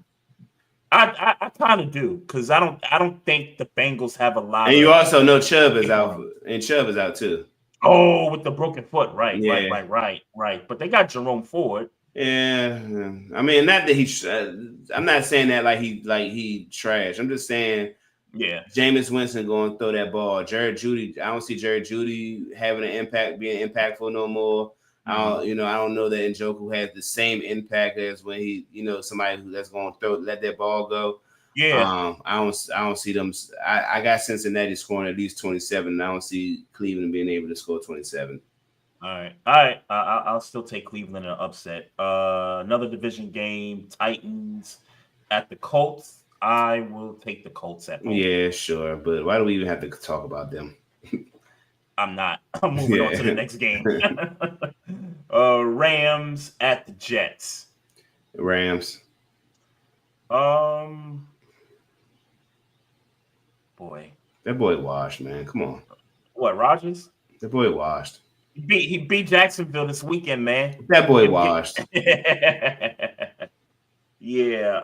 I kind of do, because I don't think the Bengals have a lot. And you also know Chubb is out, and Chubb is out too. Oh, with the broken foot, right? Yeah. Right. But they got Jerome Ford. Yeah, I mean, not that I'm not saying that like he trash. I'm just saying, Jameis Winston going to throw that ball. Jerry Jeudy, I don't see Jerry Jeudy having an impact, being impactful no more. I don't know that Njoku has the same impact as when he, somebody that's going to let that ball go. Yeah. I don't see them. I got Cincinnati scoring at least 27. And I don't see Cleveland being able to score 27. All right. I'll still take Cleveland in an upset. Another division game, Titans at the Colts. I will take the Colts at home. Yeah, sure. But why do we even have to talk about them? I'm not. I'm moving on to the next game. Rams at the Jets. Rams. Boy. That boy washed, man. Come on. What, Rodgers? That boy washed. He beat Jacksonville this weekend, man. That boy washed. Yeah.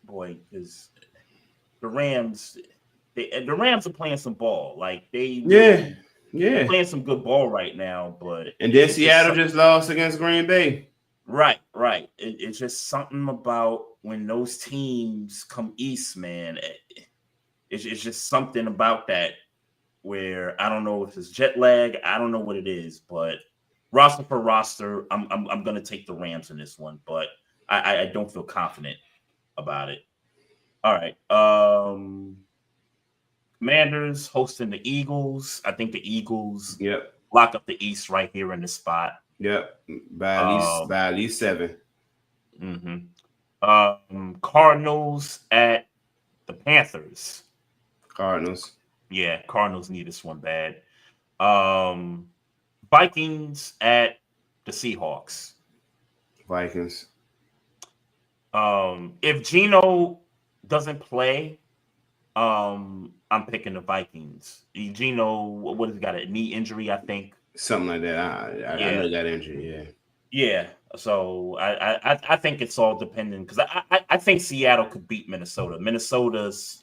Boy, because the Rams are playing some ball. Like they're playing some good ball right now. But and then Seattle just lost against Green Bay. Right. It's just something about when those teams come east, man. It's just something about that. Where I don't know if it's jet lag, I don't know what it is, but roster for roster, I'm gonna take the Rams in this one, but I don't feel confident about it. All right, Commanders hosting the Eagles. I think the Eagles Yep. lock up the East right here in the spot. Yep. By at least 7. Cardinals at the Panthers. Cardinals. Yeah, Cardinals need this one bad. Vikings at the Seahawks. Vikings. If Geno doesn't play, I'm picking the Vikings. Geno, what has he got? A knee injury, I think. Something like that. I know he got injured. Yeah. Yeah. So I think it's all dependent because I think Seattle could beat Minnesota. Minnesota's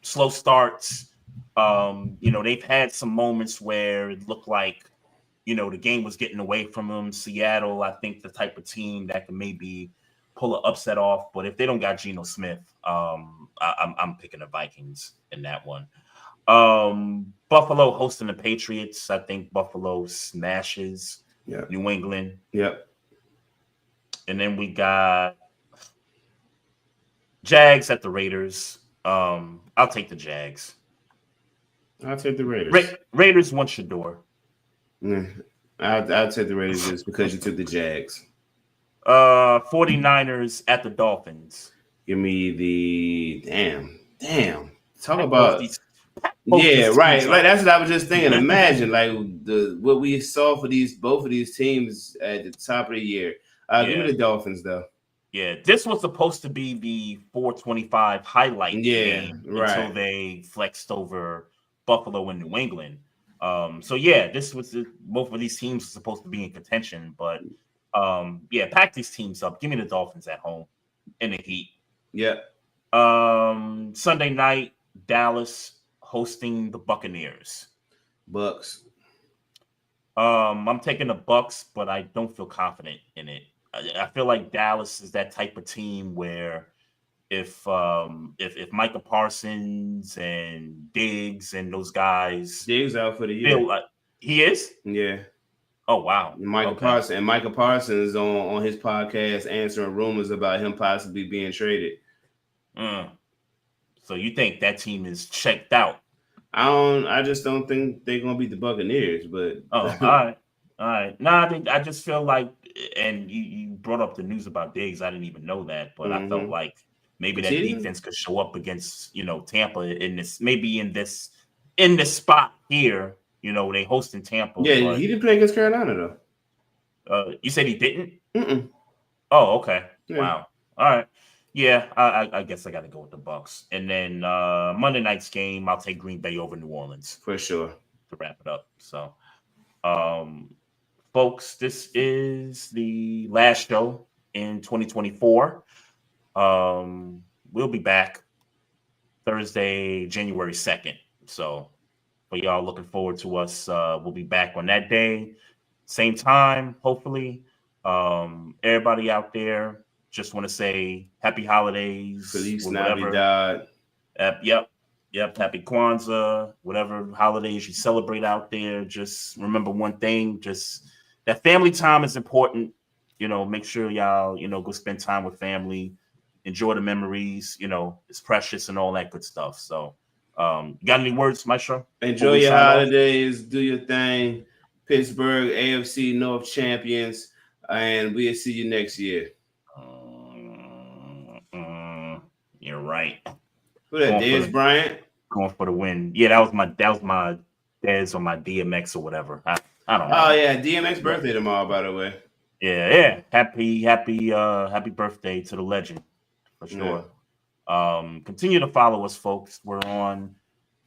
slow starts. They've had some moments where it looked like the game was getting away from them. Seattle, I think the type of team that can maybe pull an upset off. But if they don't got Geno Smith, I'm picking the Vikings in that one. Buffalo hosting the Patriots. I think Buffalo smashes New England. Yep. And then we got Jags at the Raiders. I'll take the Jags. I'll take the Raiders. Raiders want Shador. I'll take the Raiders just because you took the Jags. 49ers at the Dolphins. Give me the damn. Talk about right. That's what I was just thinking. Imagine like what we saw for both of these teams at the top of the year. Give me the Dolphins though. Yeah, this was supposed to be the 425 highlight game until they flexed over Buffalo and New England. This was both of these teams were supposed to be in contention, but pack these teams up. Give me the Dolphins at home in the heat. Yeah. Sunday night, Dallas hosting the Buccaneers. Bucks. I'm taking the Bucks, but I don't feel confident in it. I feel like Dallas is that type of team where if Micah Parsons and Diggs and those guys, Diggs out for the year. He is? Yeah. Oh wow. Micah Parsons on his podcast answering rumors about him possibly being traded. So you think that team is checked out? I just don't think they're gonna beat the Buccaneers, but all right. No, I just feel like, and you brought up the news about Diggs. I didn't even know that, but I felt like maybe that defense could show up against Tampa in this spot here. They hosting Tampa. Yeah, he didn't play against Carolina though. You said he didn't? Mm-mm. Oh, okay. Yeah. Wow. All right. Yeah, I guess I got to go with the Bucks. And then Monday night's game, I'll take Green Bay over New Orleans for sure to wrap it up. So, folks, this is the last show in 2024. We'll be back Thursday, January 2nd. So, for y'all looking forward to us, we'll be back on that day, same time, hopefully. Everybody out there, just want to say happy holidays. Feliz Navidad. Yep. Happy Kwanzaa, whatever holidays you celebrate out there. Just remember one thing, just that family time is important. Make sure y'all, go spend time with family, enjoy the memories, it's precious and all that good stuff. So, got any words, Maestro? Enjoy your holidays, do your thing. Pittsburgh, AFC North champions, and we'll see you next year. You're right. Who that? Dez Bryant going for the win. Yeah, that was my Dez on my DMX or whatever. I don't know. Oh yeah, DMX birthday tomorrow, by the way. Yeah. Happy birthday to the legend for sure. Yeah. Continue to follow us, folks. We're on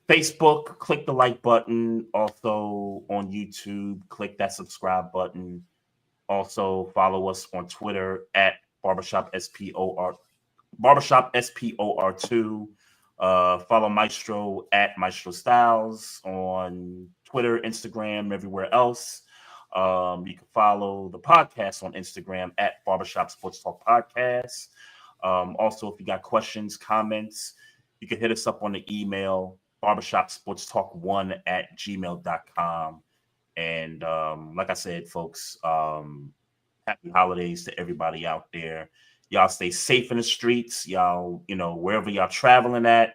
Facebook. Click the like button. Also on YouTube, click that subscribe button. Also follow us on Twitter at Barbershop SPOR. Barbershop SPOR2. Follow Maestro at Maestro Styles on Twitter, Instagram, everywhere else. You can follow the podcast on Instagram at Barbershop Sports Talk Podcast. Also, if you got questions, comments, you can hit us up on the email barbershopsportstalk1@gmail.com. And like I said, folks, happy holidays to everybody out there. Y'all stay safe in the streets. Y'all, wherever y'all traveling at,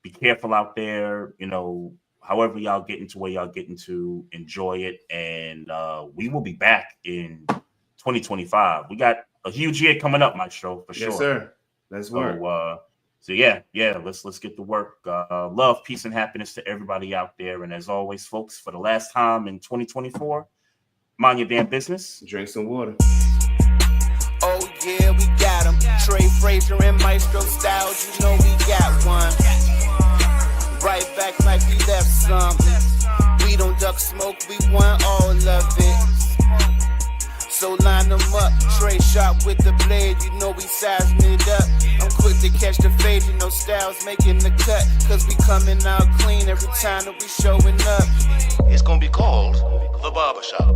Be careful out there. You know, however y'all get into where y'all getting to, enjoy it. And we will be back in 2025. We got a huge year coming up, Maestro, for sure. Yes, sir. Let's work. So yeah, let's get to work. Love, peace, and happiness to everybody out there. And as always, folks, for the last time in 2024, mind your damn business. Drink some water. Oh yeah, we got him. Trey, Frazier, and Maestro styles, you know we got one. Right back like we left something. We don't duck smoke, we want all of it. So line them up, Trey shot with the blade, you know we sizing it up. I'm quick to catch the fade, you know Styles making the cut. Cause we coming out clean every time that we showing up. It's gonna be called The Barbershop.